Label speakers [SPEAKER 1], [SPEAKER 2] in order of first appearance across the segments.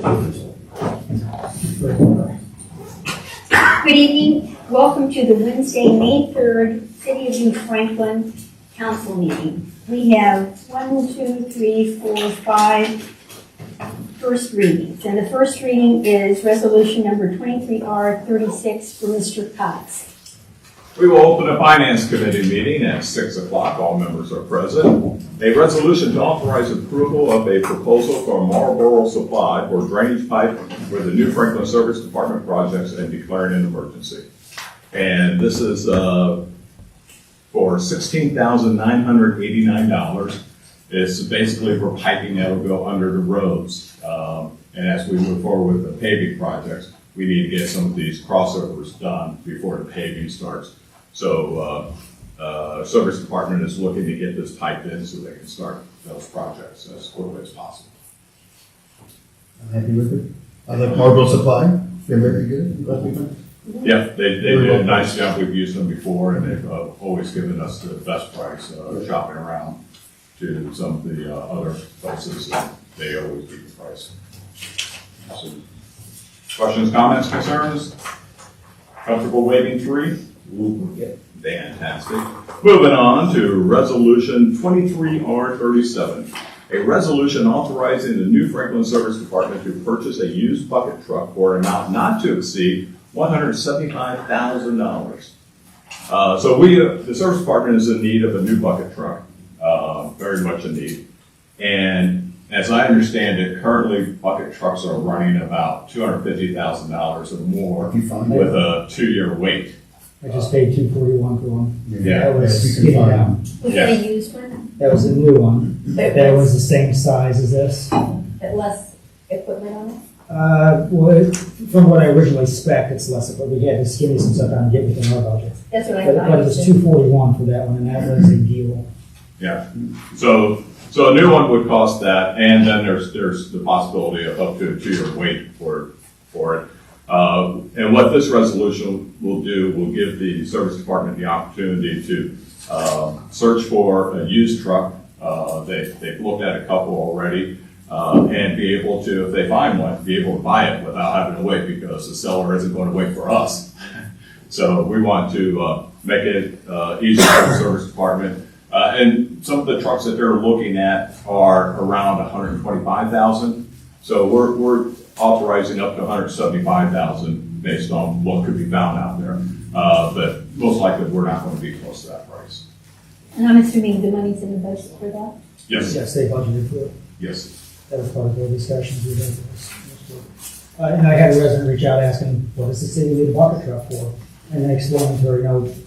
[SPEAKER 1] Good evening. Welcome to the Wednesday, May 3rd, City of New Franklin Council meeting. We have 5 first readings. And the first reading is resolution number 23R36 for Mr. Cox.
[SPEAKER 2] We will open a Finance Committee meeting at 6 o'clock. All members are present. A resolution to authorize approval of a proposal from Marlboro Supply for drainage pipe for the New Franklin Service Department projects and declaring an emergency. And this is for $16,989. It's basically for piping that will go under the roads. And as we move forward with the paving projects, we need to get some of these crossovers done before the paving starts. So Service Department is looking to get this piped in so they can start those projects as quickly as possible.
[SPEAKER 3] I'm happy with it. I like Marlboro Supply. They're very good.
[SPEAKER 2] Yeah, they did a nice job. We've used them before, and they've always given us the best price. Shopping around to some of the other places, they always beat the price. So, questions, comments, concerns? Comfortable waiving 3? Fantastic. Moving on to Resolution 23R37. A resolution authorizing the New Franklin Service Department to purchase a used bucket truck for an amount not to exceed $175,000. So the Service Department is in need of a new bucket truck, very much in need. And as I understand it, currently bucket trucks are running about $250,000 or more with a 2-year wait.
[SPEAKER 4] I just paid $241 for one.
[SPEAKER 2] Yeah.
[SPEAKER 4] That was
[SPEAKER 3] Yeah, you can find
[SPEAKER 4] down.
[SPEAKER 1] Was
[SPEAKER 2] Yeah.
[SPEAKER 1] it a used one?
[SPEAKER 4] That was a new one. That was the same size as this.
[SPEAKER 1] But less equipment on it?
[SPEAKER 4] From what I originally spec'd, it's less, but we had to skinny some stuff down and get within our budget.
[SPEAKER 1] That's what I
[SPEAKER 4] But
[SPEAKER 1] thought.
[SPEAKER 4] it was $241 for that one, and that was a deal.
[SPEAKER 2] Yeah. So a new one would cost that, and then there's the possibility of up to a 2-year wait for it. And what this resolution will do will give the Service Department the opportunity to search for a used truck. They've looked at a couple already, and be able to, if they find one, be able to buy it without having to wait, because the seller isn't going to wait for us. So we want to make it easier for the Service Department. And some of the trucks that they're looking at are around $125,000. So we're authorizing up to $175,000 based on what could be found out there. But most likely we're not going to be close to that price.
[SPEAKER 1] And I'm assuming the money's in the budget for that?
[SPEAKER 2] Yes.
[SPEAKER 4] Yes, they budgeted for it.
[SPEAKER 2] Yes.
[SPEAKER 4] That was part of the discussions we had. And I had a resident reach out asking, what does the city need a bucket truck for? And then explaining to her,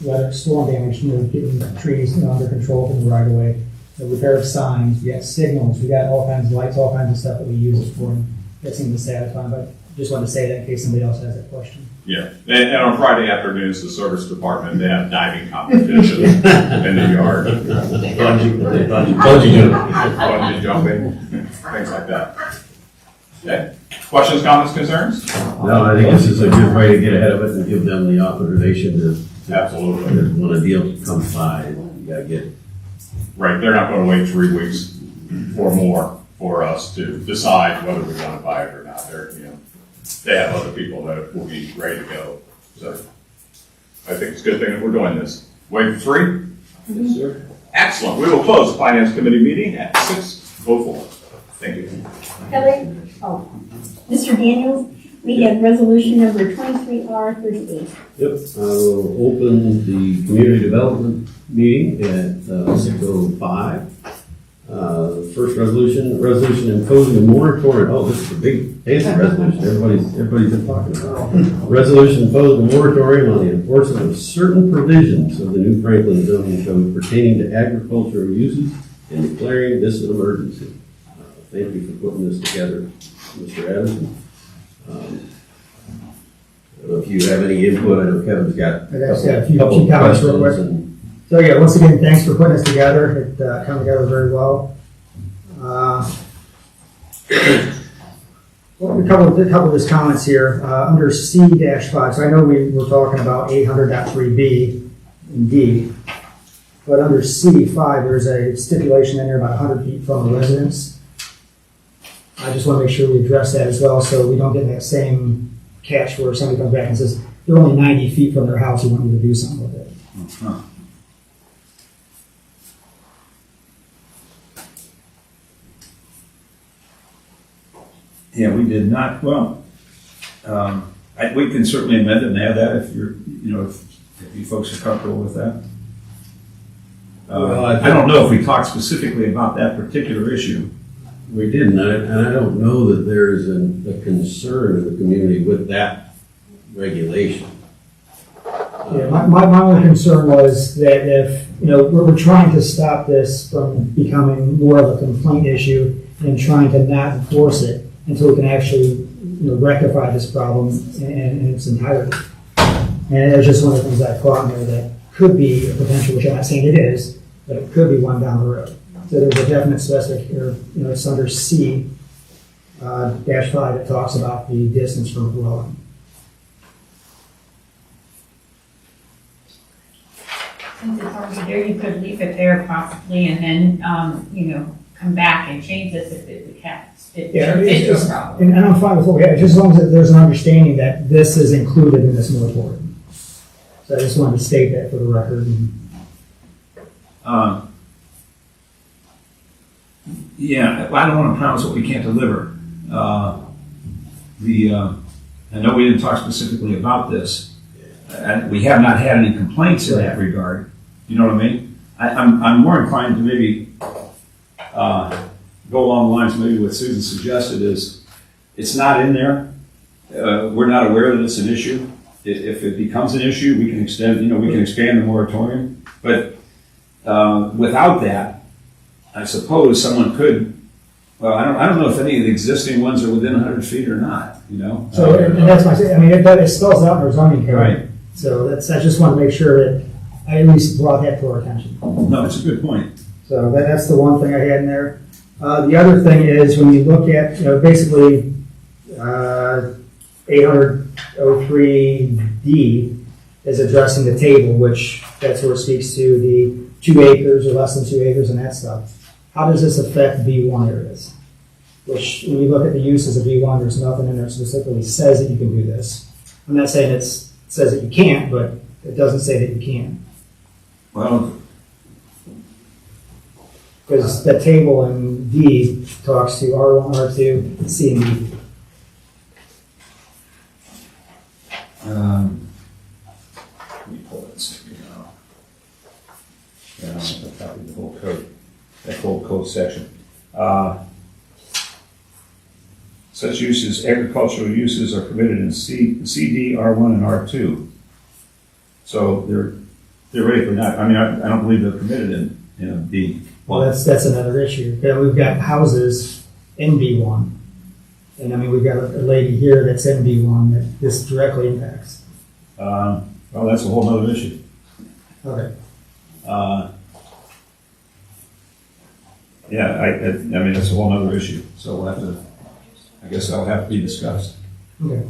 [SPEAKER 4] whether it's storm damage, getting trees, under control from the right of way, the repair of signs, we got signals, we got all kinds of lights, all kinds of stuff that we use it for. And that seemed to satisfy, but just wanted to say that in case somebody else has that question.
[SPEAKER 2] Yeah. And on Friday afternoons, the Service Department, they have diving competition in the yard. Bungee jumping, things like that. Okay. Questions, comments, concerns?
[SPEAKER 5] No, I think this is a good way to get ahead of it and give them the authorization to,
[SPEAKER 2] Absolutely.
[SPEAKER 5] when a deal comes by, you gotta get.
[SPEAKER 2] Right. They're not going to wait 3 weeks or more for us to decide whether we want to buy it or not. They have other people that will be ready to go. So I think it's a good thing that we're doing this. Waive 3?
[SPEAKER 5] Yes, sir.
[SPEAKER 2] Excellent. We will close the Finance Committee meeting at 6:04. Thank you.
[SPEAKER 1] Kelly? Oh. Mr. Daniels, we have resolution number 23R38.
[SPEAKER 5] Yep, I will open the community development meeting at 6:05. First resolution imposing a moratorium. Oh, this is a big fancy resolution. Everybody's been talking about. Resolution imposing a moratorium on the enforcement of certain provisions of the New Franklin zoning code pertaining to agricultural uses and declaring this an emergency. Thank you for putting this together, Mr. Adamson. I don't know if you have any input. I know Kevin's got
[SPEAKER 4] I just got a few
[SPEAKER 5] couple
[SPEAKER 4] comments real quick.
[SPEAKER 5] questions.
[SPEAKER 4] So yeah, once again, thanks for putting this together. It came together very well. A couple of his comments here under C-5. So I know we were talking about 800.3B and D, but under C5 there's a stipulation in there about 100 feet from the residence. I just want to make sure we address that as well, so we don't get in that same catch where somebody comes back and says, they're only 90 feet from their house, you want me to do something with it.
[SPEAKER 6] Huh. Yeah, we did not, well, we can certainly amend it and add that if you're, if you folks are comfortable with that.
[SPEAKER 5] Well, I
[SPEAKER 6] I don't know if we talked specifically about that particular issue.
[SPEAKER 5] We didn't, and I don't know that there's a concern in the community with that regulation.
[SPEAKER 4] Yeah, my only concern was that if, we're trying to stop this from becoming more of a complaint issue and trying to not enforce it until we can actually, rectify this problem in its entirety. And it's just one of the things I caught in there that could be a potential, which I'm not saying it is, but it could be one down the road. So there's a definite specific, it's under C, dash 5, that talks about the distance from a dwelling.
[SPEAKER 7] Since it's already there, you could leave it there possibly and then, come back and change this if it becomes, it's your problem.
[SPEAKER 4] And I'm fine with what we have, just as long as there's an understanding that this is included in this moratorium. So I just wanted to state that for the record.
[SPEAKER 6] Yeah, I don't want to promise what we can't deliver. I know we didn't talk specifically about this. And we have not had any complaints in that regard. You know what I mean? I'm more inclined to maybe go along the lines maybe what Susan suggested is it's not in there. We're not aware that it's an issue. If it becomes an issue, we can extend, we can expand the moratorium. But without that, I suppose someone could. Well, I don't know if any of the existing ones are within 100 feet or not.
[SPEAKER 4] So, and that's my, it spells out in our zoning code.
[SPEAKER 6] Right.
[SPEAKER 4] So I just want to make sure that I at least brought that to our attention.
[SPEAKER 6] No, it's a good point.
[SPEAKER 4] So that's the one thing I had in there. The other thing is when you look at, basically 803D is addressing the table, which that's where it speaks to the 2 acres or less than 2 acres and that stuff. How does this affect B1 areas? Which, when you look at the uses of B1, there's nothing in there specifically says that you can do this. I'm not saying it says that you can't, but it doesn't say that you can.
[SPEAKER 6] Well,
[SPEAKER 4] Because the table in D talks to R1, R2, C, and D.
[SPEAKER 6] let me pull this. Yeah, I'll copy the whole code, that whole code section. Such uses, agricultural uses are permitted in CD, R1, and R2. So they're theoretically not, I don't believe they're permitted in B.
[SPEAKER 4] Well, that's another issue. Yeah, we've got houses in B1. And we've got a lady here that's in B1 that this directly impacts.
[SPEAKER 6] Well, that's a whole nother issue.
[SPEAKER 4] Okay.
[SPEAKER 6] Yeah, that's a whole nother issue. So we'll have to, I guess that'll have to be discussed.
[SPEAKER 4] Okay.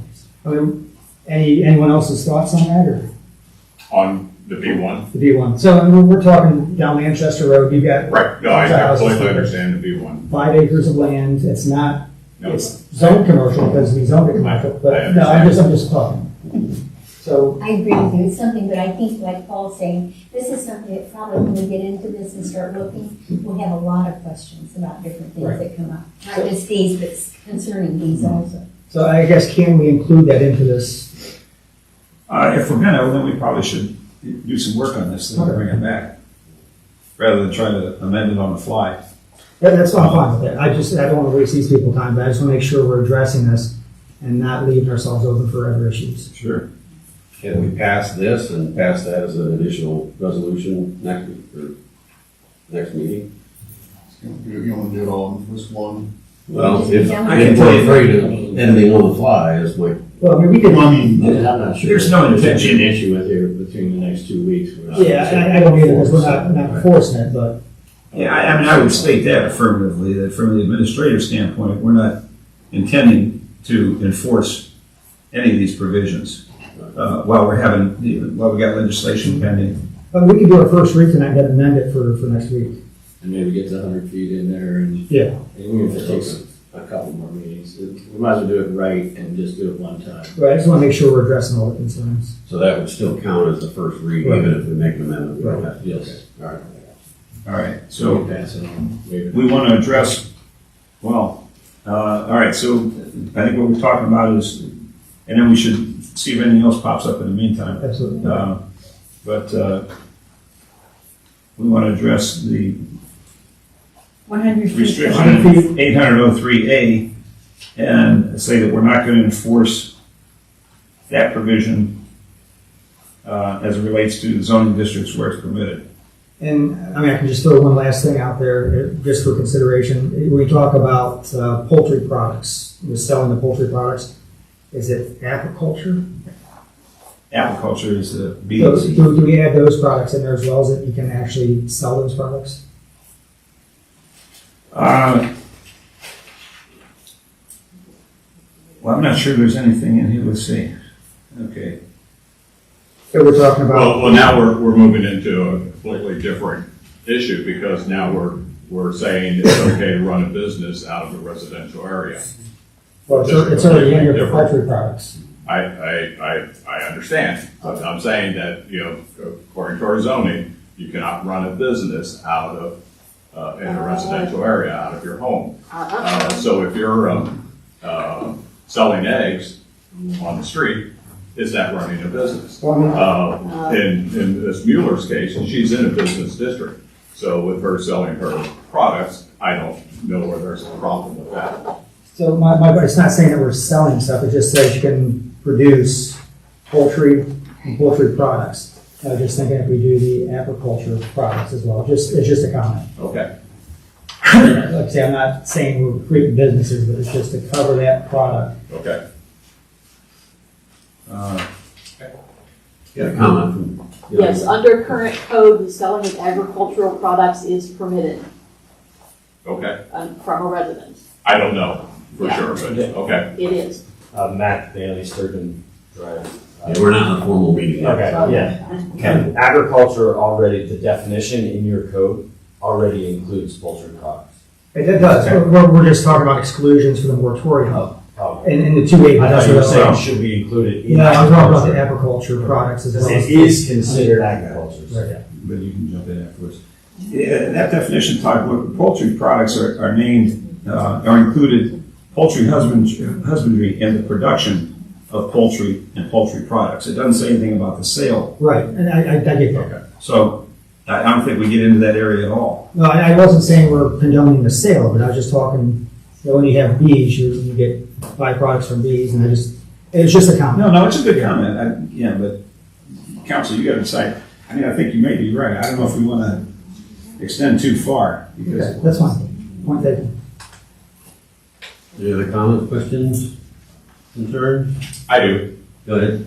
[SPEAKER 4] Anyone else's thoughts on that or
[SPEAKER 2] On the B1?
[SPEAKER 4] the B1? So we're talking down Manchester Road. You've got
[SPEAKER 2] Right, no, I completely understand the B1.
[SPEAKER 4] 5 acres of land. It's not.
[SPEAKER 2] No.
[SPEAKER 4] It's zoned commercial because we zoned it commercial.
[SPEAKER 2] I
[SPEAKER 4] But no, I'm just talking. So
[SPEAKER 1] I agree with you, it's something, but I think like Paul's saying, this is something that probably when we get into this and start looking, we'll have a lot of questions about different things
[SPEAKER 4] Right.
[SPEAKER 1] that come up. Not just these, but concerning these also.
[SPEAKER 4] So I guess can we include that into this?
[SPEAKER 6] If we're gonna, then we probably should do some work on this and bring it back, rather than try to amend it on the fly.
[SPEAKER 4] That's why I'm fine with that. I don't want to waste these people's time, but I just want to make sure we're addressing this and not leaving ourselves open for other issues.
[SPEAKER 6] Sure.
[SPEAKER 5] Can we pass this and pass that as an additional resolution next week or next meeting?
[SPEAKER 3] You want to do it all in this one?
[SPEAKER 5] Well,
[SPEAKER 1] Just
[SPEAKER 5] if
[SPEAKER 1] don't-
[SPEAKER 5] we're afraid of anything on the fly, is my,
[SPEAKER 4] Well, we could.
[SPEAKER 3] I'm
[SPEAKER 8] not sure.
[SPEAKER 6] There's no intention.
[SPEAKER 8] An issue with here between the next 2 weeks.
[SPEAKER 4] Yeah, I don't either because we're not enforcing it, but
[SPEAKER 6] Yeah, I would state that affirmatively, that from the administrative standpoint, we're not intending to enforce any of these provisions while we got legislation pending.
[SPEAKER 4] we could do our first read tonight and amend it for next week.
[SPEAKER 8] And maybe get the 100 feet in there and
[SPEAKER 4] Yeah.
[SPEAKER 8] even if it takes a couple more meetings. We might as well do it right and just do it one time.
[SPEAKER 4] Right, I just want to make sure we're addressing all the concerns.
[SPEAKER 5] So that would still count as the first read,
[SPEAKER 4] Right.
[SPEAKER 5] even if we make an amendment. We don't
[SPEAKER 4] Right.
[SPEAKER 5] have to- Yes, all right.
[SPEAKER 6] All right,
[SPEAKER 8] So
[SPEAKER 6] so
[SPEAKER 8] we pass it on. Waive it.
[SPEAKER 6] we want to address, well, all right, so I think what we're talking about is, and then we should see if anything else pops up in the meantime.
[SPEAKER 4] Absolutely.
[SPEAKER 6] But we want to address the
[SPEAKER 7] 100 feet.
[SPEAKER 6] restriction 803A and say that we're not going to enforce that provision as it relates to zoning districts where it's permitted.
[SPEAKER 4] And, I mean, I can just throw one last thing out there, just for consideration. We talk about poultry products, we're selling the poultry products. Is it aquaculture?
[SPEAKER 6] Apiculture is the
[SPEAKER 4] So,
[SPEAKER 6] bees.
[SPEAKER 4] do we add those products in there as well, so that you can actually sell those products?
[SPEAKER 6] Well, I'm not sure there's anything in here, let's see. Okay.
[SPEAKER 4] So we're talking about,
[SPEAKER 2] Well, now we're moving into a completely different issue because now we're saying it's okay to run a business out of a residential area.
[SPEAKER 4] well, it's already in here for poultry products.
[SPEAKER 2] I understand. I'm saying that, according to our zoning, you cannot run a business out of, in a residential area, out of your home. So if you're, selling eggs on the street, is that running a business?
[SPEAKER 4] Well, I mean,
[SPEAKER 2] In Ms. Mueller's case, she's in a business district. So with her selling her products, I don't know where there's a problem with that.
[SPEAKER 4] so it's not saying that we're selling stuff, it just says you can produce poultry and poultry products. I was just thinking if we do the aquaculture products as well, it's just a comment.
[SPEAKER 2] Okay.
[SPEAKER 4] Like I say, I'm not saying we're creating businesses, but it's just to cover that product.
[SPEAKER 2] Okay.
[SPEAKER 5] Got a comment from?
[SPEAKER 9] Yes, under current code, the selling of agricultural products is permitted
[SPEAKER 2] Okay.
[SPEAKER 9] from a residence.
[SPEAKER 2] I don't know for
[SPEAKER 9] Yeah.
[SPEAKER 2] sure, but, okay.
[SPEAKER 9] It is.
[SPEAKER 8] Matt Bailey, Sturgeon Drive.
[SPEAKER 5] Yeah, we're not in a formal meeting yet.
[SPEAKER 8] Okay, yeah. Can agriculture already, the definition in your code already includes poultry products?
[SPEAKER 4] It does, we're just talking about exclusions for the moratorium.
[SPEAKER 8] Oh.
[SPEAKER 4] In the 2A.
[SPEAKER 8] I thought you were saying should be included in.
[SPEAKER 4] No, I'm talking about the agriculture products as well.
[SPEAKER 8] It is considered agriculture. so-
[SPEAKER 4] Right.
[SPEAKER 6] But you can jump in afterwards. Yeah, that definition talk, look, poultry products are named, are included poultry husbandry and the production of poultry and poultry products. It doesn't say anything about the sale.
[SPEAKER 4] Right, and I get that.
[SPEAKER 6] Okay. So I don't think we get into that area at all.
[SPEAKER 4] No, I wasn't saying we're condoning the sale, but I was just talking, when you have bees, you get byproducts from bees, and it's just a comment.
[SPEAKER 6] No, it's a good comment. Yeah, but council, you got to decide. I mean, I think you may be right. I don't know if we want to extend too far because
[SPEAKER 4] Okay, that's fine. Point taken.
[SPEAKER 5] Any other comments, questions, concerns?
[SPEAKER 2] I do.
[SPEAKER 5] Go ahead.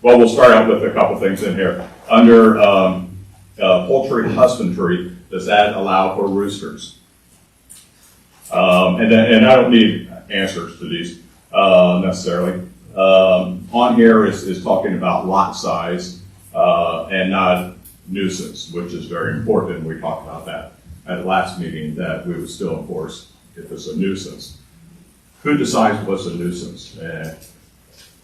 [SPEAKER 2] Well, we'll start out with a couple things in here. Under poultry husbandry, does that allow for roosters? And I don't need answers to these necessarily. On here is talking about lot size and not nuisance, which is very important. We talked about that at the last meeting, that we would still enforce if it's a nuisance. Who decides what's a nuisance?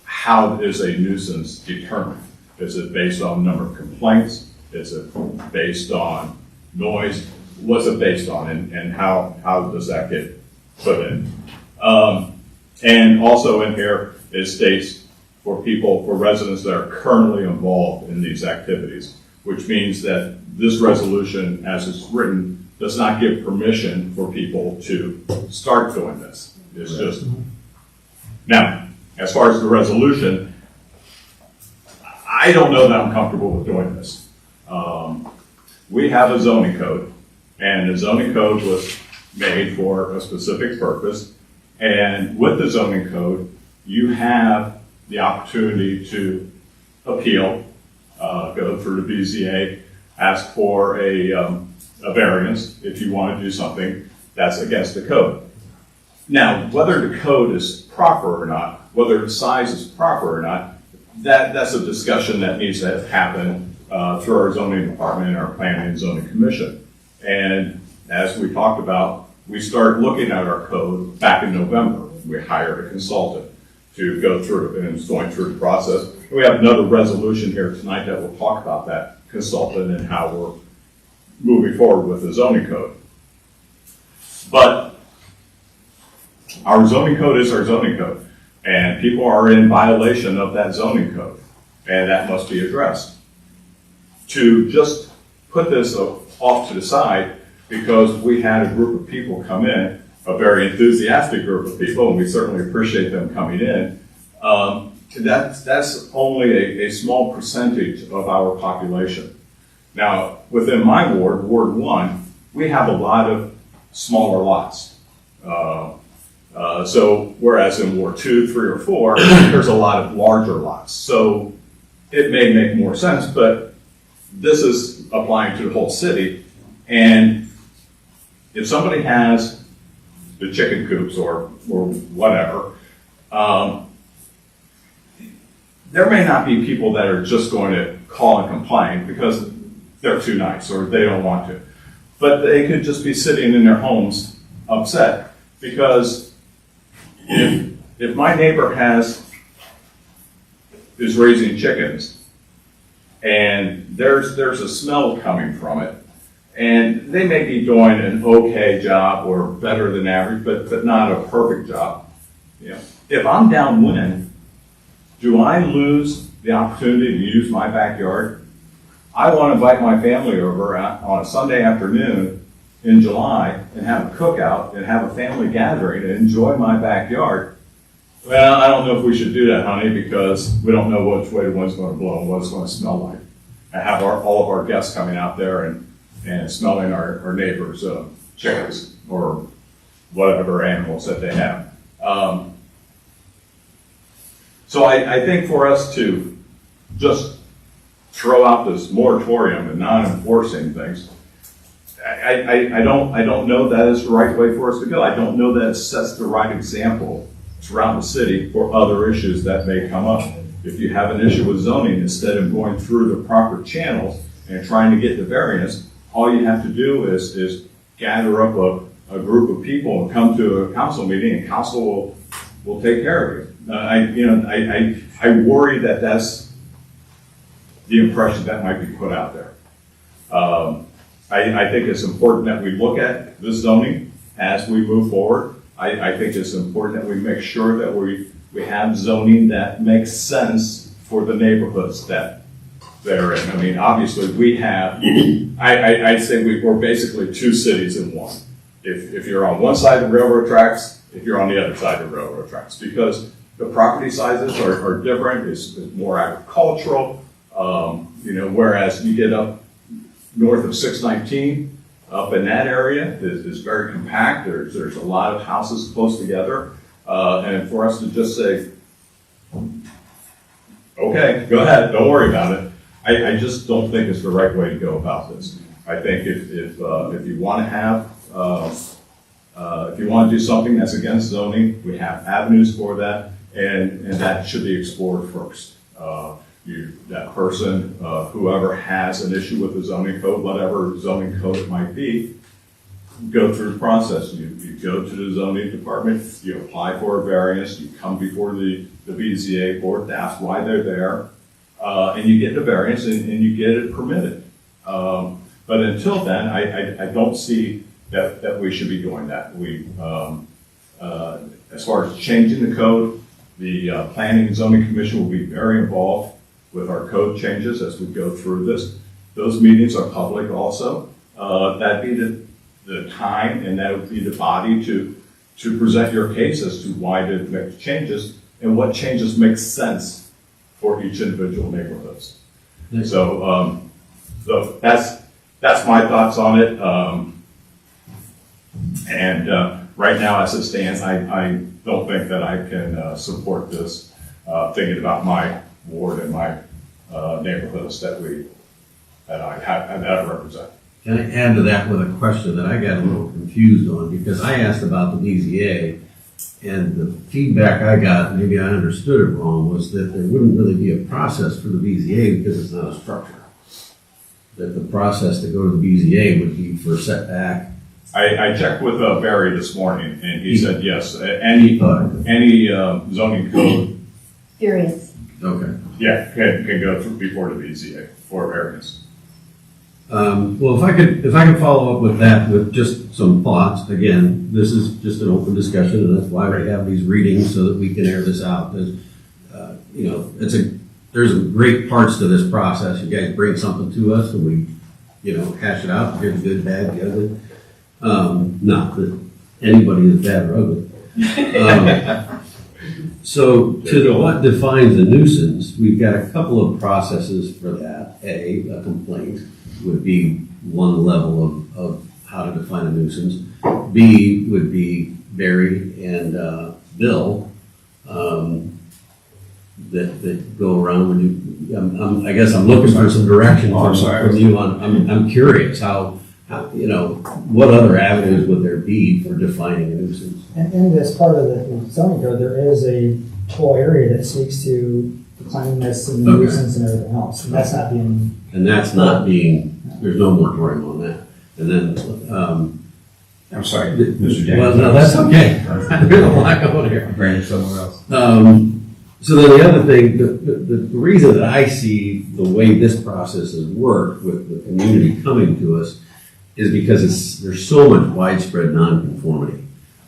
[SPEAKER 2] How is a nuisance determined? Is it based on number of complaints? Is it based on noise? What's it based on, and how does that get put in? And also in here, it states for residents that are currently involved in these activities, which means that this resolution, as it's written, does not give permission for people to start doing this. It's just, now, as far as the resolution, I don't know that I'm comfortable with doing this. We have a zoning code, and the zoning code was made for a specific purpose. And with the zoning code, you have the opportunity to appeal, go through the BZA, ask for a variance if you want to do something that's against the code. Now, whether the code is proper or not, whether the size is proper or not, that's a discussion that needs to happen through our zoning department and our planning and zoning commission. And as we talked about, we started looking at our code back in November. We hired a consultant to go through, and it's going through the process. We have another resolution here tonight that will talk about that consultant and how we're moving forward with the zoning code. But our zoning code is our zoning code, and people are in violation of that zoning code, and that must be addressed. To just put this off to the side because we had a group of people come in, a very enthusiastic group of people, and we certainly appreciate them coming in. That's only a small percentage of our population. Now, within my ward, Ward 1, we have a lot of smaller lots. So whereas in Ward 2, 3, or 4, there's a lot of larger lots. So it may make more sense, but this is applying to the whole city. And if somebody has the chicken coops or whatever, there may not be people that are just going to call and complain because they're too nice or they don't want to. But they could just be sitting in their homes upset because if my neighbor is raising chickens and there's a smell coming from it, and they may be doing an okay job or better than average, but not a perfect job. You know, if I'm downwind, do I lose the opportunity to use my backyard? I want to invite my family over on a Sunday afternoon in July and have a cookout and have a family gathering and enjoy my backyard. Well, I don't know if we should do that, honey, because we don't know which way the wind's going to blow and what it's going to smell like. I have all of our guests coming out there and smelling our neighbors' chickens or whatever animals that they have. So I think for us to just throw out this moratorium and non-enforcing things, I don't know that is the right way for us to go. I don't know that it sets the right example throughout the city for other issues that may come up. If you have an issue with zoning, instead of going through the proper channels and trying to get the variance, all you have to do is gather up a group of people and come to a council meeting, and council will take care of you. I worry that that's the impression that might be put out there. I think it's important that we look at this zoning as we move forward. I think it's important that we make sure that we have zoning that makes sense for the neighborhoods that they're in. I mean, obviously we have, I'd say we're basically two cities in one. If you're on one side of the railroad tracks, if you're on the other side of the railroad tracks, because the property sizes are different, it's more agricultural, whereas you get up north of 619, up in that area is very compact. There's a lot of houses close together. And for us to just say, okay, go ahead, don't worry about it. I just don't think it's the right way to go about this. I think if you want to have, if you want to do something that's against zoning, we have avenues for that, and that should be explored first. That person, whoever has an issue with the zoning code, whatever zoning code it might be, go through the process. You go to the zoning department, you apply for a variance, you come before the BZA board to ask why they're there, and you get the variance and you get it permitted. But until then, I don't see that we should be doing that. As far as changing the code, the Planning and Zoning Commission will be very involved with our code changes as we go through this. Those meetings are public also. That'd be the time, and that would be the body to present your case as to why to make changes and what changes make sense for each individual neighborhoods. So that's my thoughts on it. Right now, as it stands, I don't think that I can support this, thinking about my ward and my neighborhoods that I represent.
[SPEAKER 5] Can I add to that with a question that I got a little confused on, because I asked about the BZA, and the feedback I got, maybe I understood it wrong, was that there wouldn't really be a process for the BZA because it's not a structure. that the process to go to the BZA would be for setback.
[SPEAKER 2] I checked with Barry this morning, and he said, yes, any zoning code,
[SPEAKER 1] Variance.
[SPEAKER 5] Okay.
[SPEAKER 2] yeah, can go through before the BZA for variance.
[SPEAKER 5] Well, if I could follow up with that with just some thoughts, again, this is just an open discussion, and that's why we have these readings, so that we can air this out. There's, you know, there's great parts to this process. You guys bring something to us, and we, you know, hash it out, hear the good, bad, the ugly. Not that anybody is bad or ugly. So to what defines a nuisance, we've got a couple of processes for that. A complaint would be one level of how to define a nuisance. B would be Barry and Bill that go around when you. I guess I'm looking for some direction from you on. I'm curious how you know, what other avenues would there be for defining a nuisance?
[SPEAKER 4] And as part of the zoning code, there is a whole area that speaks to the cleanliness and the
[SPEAKER 5] Okay.
[SPEAKER 4] nuisance and everything else. And that's not being,
[SPEAKER 5] And that's not being. There's no moratorium on that. And then.
[SPEAKER 6] I'm sorry, Mr. Daniels.
[SPEAKER 5] Well, no, that's okay. There's a lot going here.
[SPEAKER 6] Bring someone else.
[SPEAKER 5] So then the other thing, the reason that I see the way this process has worked with the community coming to us is because there's so much widespread nonconformity.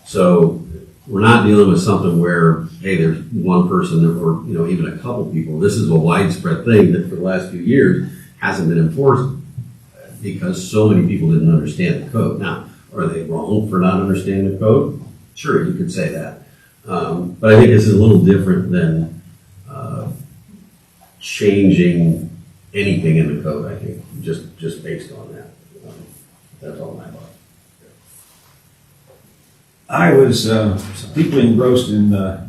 [SPEAKER 5] So we're not dealing with something where, hey, there's one person or, you know, even a couple people. This is a widespread thing that for the last few years hasn't been enforced because so many people didn't understand the code. Now, are they wrong for not understanding the code? Sure, you could say that. But I think this is a little different than changing anything in the code, I think, just based on that. That's all my thought.
[SPEAKER 6] I was deeply engrossed in the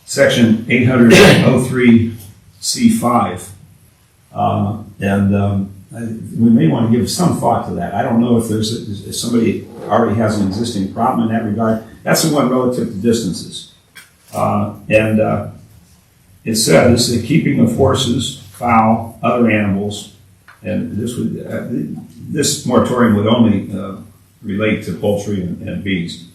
[SPEAKER 6] section 800-03C5. We may want to give some thought to that. I don't know if if somebody already has an existing problem in that regard. That's the one relative to distances. It says the keeping of horses, fowl, other animals, and this moratorium would only relate to poultry and bees,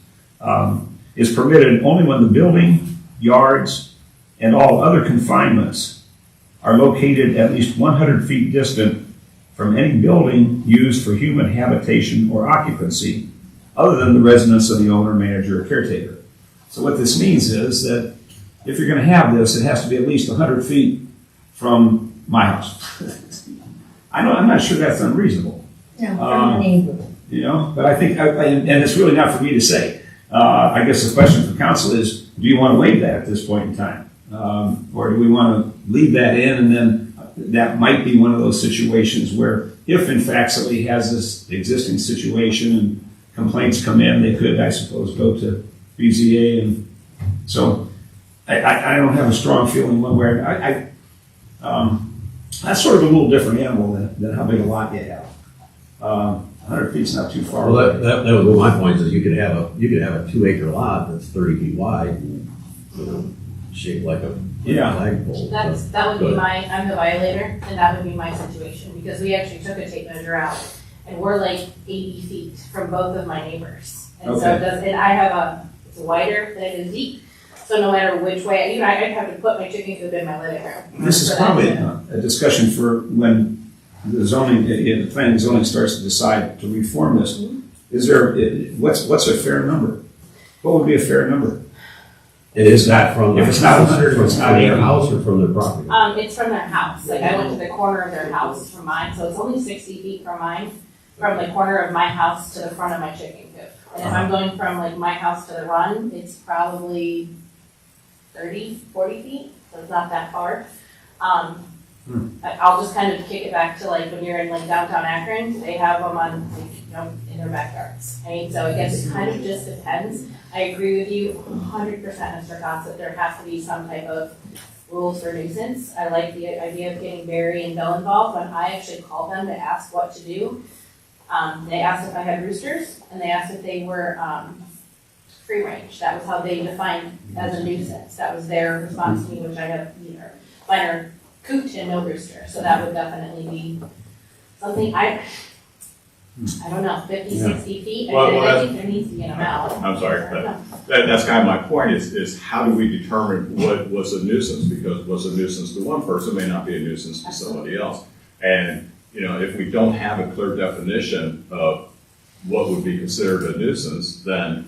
[SPEAKER 6] is permitted only when the building, yards, and all other confinements are located at least 100 feet distant from any building used for human habitation or occupancy, other than the residence of the owner, manager, or caretaker. So what this means is that if you're going to have this, it has to be at least 100 feet from my house. I'm not sure that's unreasonable.
[SPEAKER 1] No, from the neighbor.
[SPEAKER 6] You know, but I think, and it's really not for me to say. I guess the question for council is, do you want to waive that at this point in time? Or do we want to leave that in, and then that might be one of those situations where if in fact somebody has this existing situation and complaints come in, they could, I suppose, go to BZA. And so I don't have a strong feeling one way. That's sort of a little different animal than how big a lot you have. 100 feet's not too far
[SPEAKER 5] Well,
[SPEAKER 6] away.
[SPEAKER 5] that was one of my points, is you could have a 2-acre lot that's 30 feet wide and, you know, shaped like a flagpole.
[SPEAKER 9] That would be I'm the violator, and that would be my situation, because we actually took a tape measure out, and we're like 80 feet from both of my neighbors. And so it does, and I have it's wider than it is deep, so no matter which way, you know, I'd have to put my chicken coop in my living room.
[SPEAKER 6] This is probably a discussion for when the zoning, the planning and zoning starts to decide to reform this. Is there, what's a fair number? What would be a fair number?
[SPEAKER 5] It is not from
[SPEAKER 6] If it's not 100,
[SPEAKER 5] from
[SPEAKER 6] it's not
[SPEAKER 5] their
[SPEAKER 6] 80.
[SPEAKER 5] house or from their property.
[SPEAKER 9] It's from their house, like I went to the corner of their house from mine, so it's only 60 feet from mine, from the corner of my house to the front of my chicken coop. And if I'm going from like my house to the run, it's probably 30, 40 feet, so it's not that far. I'll just kind of kick it back to like when you're in like downtown Akron, they have them on, like, you know, in their backyards. I mean, so I guess it kind of just depends. I agree with you 100%, Mr. Cox, that there has to be some type of rules for nuisance. I like the idea of getting Barry and Bill involved. When I actually called them to ask what to do, they asked if I had roosters, and they asked if they were free range. That was how they defined as a nuisance. That was their response to me, which I have, you know, minor coot and no rooster, so that would definitely be something, I don't know, 50,
[SPEAKER 6] Yeah.
[SPEAKER 9] 60 feet,
[SPEAKER 2] Well,
[SPEAKER 9] I think there needs to be an amount.
[SPEAKER 2] I'm sorry,
[SPEAKER 9] I don't know.
[SPEAKER 2] that's kind of my point is how do we determine what was a nuisance? Because what's a nuisance to one person may not be a nuisance to somebody else. And, you know, if we don't have a clear definition of what would be considered a nuisance, then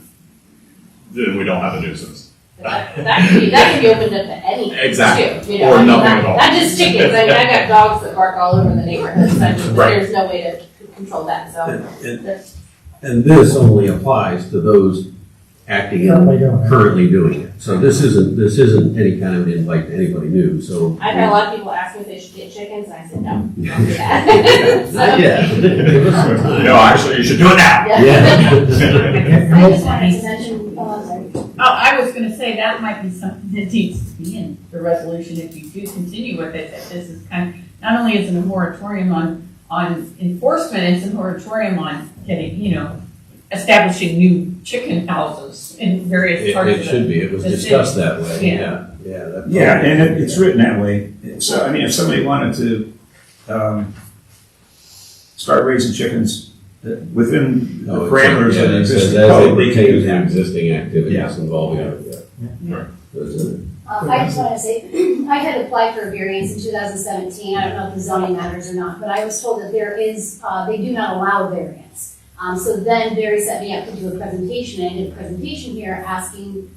[SPEAKER 2] we don't have a nuisance.
[SPEAKER 9] That can be opened up to anything
[SPEAKER 2] Exactly.
[SPEAKER 9] too, you know,
[SPEAKER 2] Or
[SPEAKER 9] I mean,
[SPEAKER 2] nothing
[SPEAKER 9] not,
[SPEAKER 2] at all.
[SPEAKER 9] not just chickens, I mean, I got dogs that bark all over the neighborhood, so I mean,
[SPEAKER 2] Right.
[SPEAKER 9] there's no way to control that, so. that's-
[SPEAKER 5] And this only applies to those acting
[SPEAKER 4] Currently doing it.
[SPEAKER 5] currently doing it. So this isn't any kind of invite to anybody new, so.
[SPEAKER 9] I've had a lot of people ask me if they should get chickens, and I said, no, don't do that. So-
[SPEAKER 5] Not yet. Give us some time.
[SPEAKER 2] No, actually, you should do it now.
[SPEAKER 5] Yeah.
[SPEAKER 1] I just wanted to mention, sorry.
[SPEAKER 7] Oh, I was gonna say that might be something that needs to be in the resolution if you do continue with it, that this is kind of, not only is it a moratorium on enforcement, it's a moratorium on getting, you know, establishing new chicken houses in various parts of
[SPEAKER 5] It
[SPEAKER 7] the.
[SPEAKER 5] should be, it was
[SPEAKER 7] the
[SPEAKER 5] discussed
[SPEAKER 7] city.
[SPEAKER 5] that way, yeah, yeah. that-
[SPEAKER 6] Yeah, and it's written that way. So, I mean, if somebody wanted to, start raising chickens within the
[SPEAKER 5] No, it's-
[SPEAKER 6] parameters
[SPEAKER 5] yeah,
[SPEAKER 6] of the
[SPEAKER 5] it says
[SPEAKER 6] existing
[SPEAKER 5] as
[SPEAKER 6] code,
[SPEAKER 5] it
[SPEAKER 6] they can do
[SPEAKER 5] pertains to
[SPEAKER 6] that.
[SPEAKER 5] existing activities
[SPEAKER 6] Yeah.
[SPEAKER 5] involving it.
[SPEAKER 2] Right.
[SPEAKER 1] I just want to say, I had applied for a variance in 2017. I don't know if the zoning matters or not, but I was told that there is, they do not allow a variance. So then Barry set me up to do a presentation, and I did a presentation here asking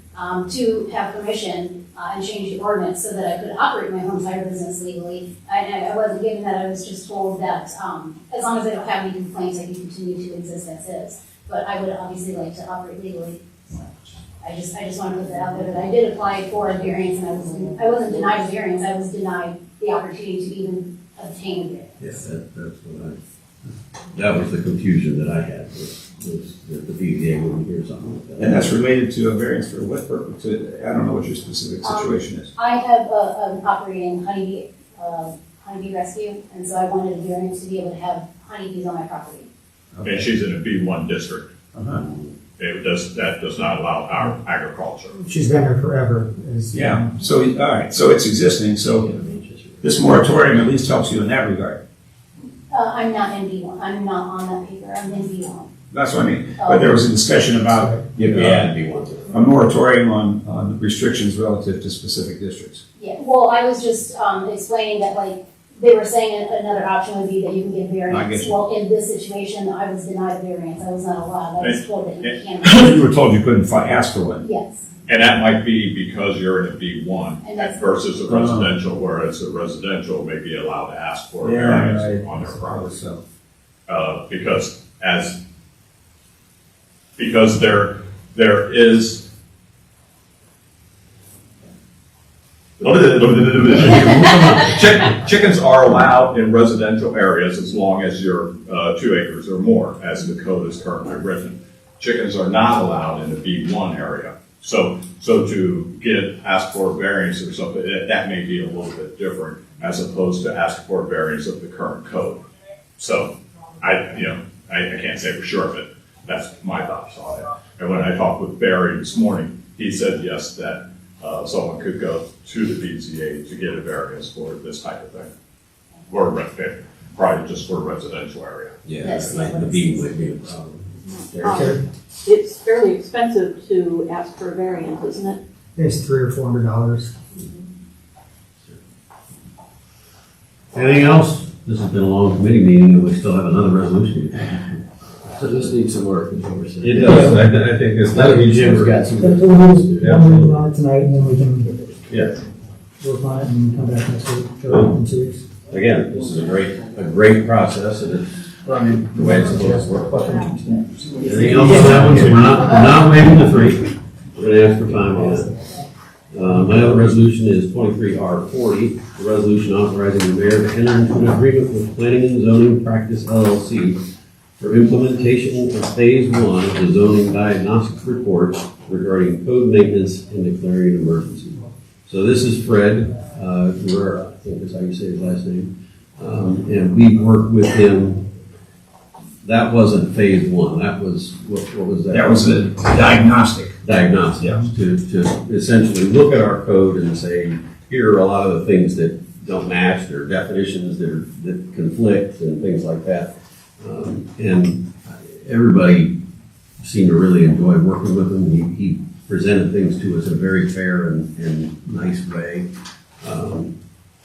[SPEAKER 1] to have permission and change the ordinance so that I could operate my home cider business legally. I wasn't given that, I was just told that as long as I don't have any complaints, I can continue to exist as is. But I would obviously like to operate legally. So I just want to put that out there, that I did apply for a variance, and I wasn't denied a variance, I was denied the opportunity to even obtain a variance.
[SPEAKER 5] Yeah, that's what that was the confusion that I had, was that the BZA wouldn't hear something like that.
[SPEAKER 6] And that's related to a variance for what purpose? I don't know what your specific situation is.
[SPEAKER 1] I have an operating honeybee rescue, and so I wanted a variance to be able to have honeybees on my property.
[SPEAKER 2] And she's in a B1 district.
[SPEAKER 6] Uh-huh.
[SPEAKER 2] That does not allow our agriculture.
[SPEAKER 4] She's been there forever. Is,
[SPEAKER 6] Yeah, so, all right, so it's existing, so this moratorium at least helps you in that regard.
[SPEAKER 1] I'm not in B1, I'm not on that paper, I'm in B1.
[SPEAKER 6] That's what I mean. But there was a discussion about
[SPEAKER 5] Yeah, it'd be one.
[SPEAKER 6] a moratorium on restrictions relative to specific districts.
[SPEAKER 1] Yeah, well, I was just explaining that, like, they were saying another option would be that you can get
[SPEAKER 6] I
[SPEAKER 1] variance.
[SPEAKER 6] get you.
[SPEAKER 1] Well, in this situation, I was denied variance, I was not allowed, I was told that you can't.
[SPEAKER 6] You were told you couldn't ask for one.
[SPEAKER 1] Yes,
[SPEAKER 2] And that might be because you're in a B1
[SPEAKER 1] And that's-
[SPEAKER 2] versus a residential, whereas a residential may be allowed to ask for a
[SPEAKER 6] Yeah,
[SPEAKER 2] variance
[SPEAKER 6] right.
[SPEAKER 2] on their property.
[SPEAKER 6] So,
[SPEAKER 2] Because there is. Chickens are allowed in residential areas as long as you're 2 acres or more, as the code is currently written. Chickens are not allowed in the B1 area. So to ask for a variance or something, that may be a little bit different as opposed to ask for a variance of the current code. So I can't say for sure, but that's my thoughts on it. And when I talked with Barry this morning, he said yes, that someone could go to the BZA to get a variance for this type of thing. Or probably just for a residential area.
[SPEAKER 5] Yeah,
[SPEAKER 1] That's
[SPEAKER 5] the B might be a problem.
[SPEAKER 10] It's fairly expensive to ask for a variance, isn't it?
[SPEAKER 4] It's $300 or $400.
[SPEAKER 5] Anything else? This has been a long committee meeting, and we still have another resolution.
[SPEAKER 11] So this needs some work, is what we're saying.
[SPEAKER 5] It does, I think it's.
[SPEAKER 11] That would be Jim's got some.
[SPEAKER 4] But we'll use one meeting on it tonight, and then we can
[SPEAKER 5] Yeah.
[SPEAKER 4] work on it and come back next week, or in 2 weeks.
[SPEAKER 5] Again, this is a great process, and it's the way it's supposed to work. Anything else on that one? So we're not waiving the 3. We're gonna ask for 5 on that. My other resolution is 23R40, a resolution authorizing the mayor to enter into an agreement with Planning and Zoning Practice LLC for implementation of Phase 1 of the zoning diagnostic report regarding code maintenance and declaring an emergency. So this is Fred Guerrera, I think is how you say his last name. And we worked with him. That wasn't Phase 1, that was, what was that?
[SPEAKER 6] that was a diagnostic.
[SPEAKER 5] Diagnostic,
[SPEAKER 6] Yeah.
[SPEAKER 5] to essentially look at our code and say, here are a lot of the things that don't match, there are definitions that conflict and things like that. And everybody seemed to really enjoy working with him. He presented things to us in a very fair and nice way,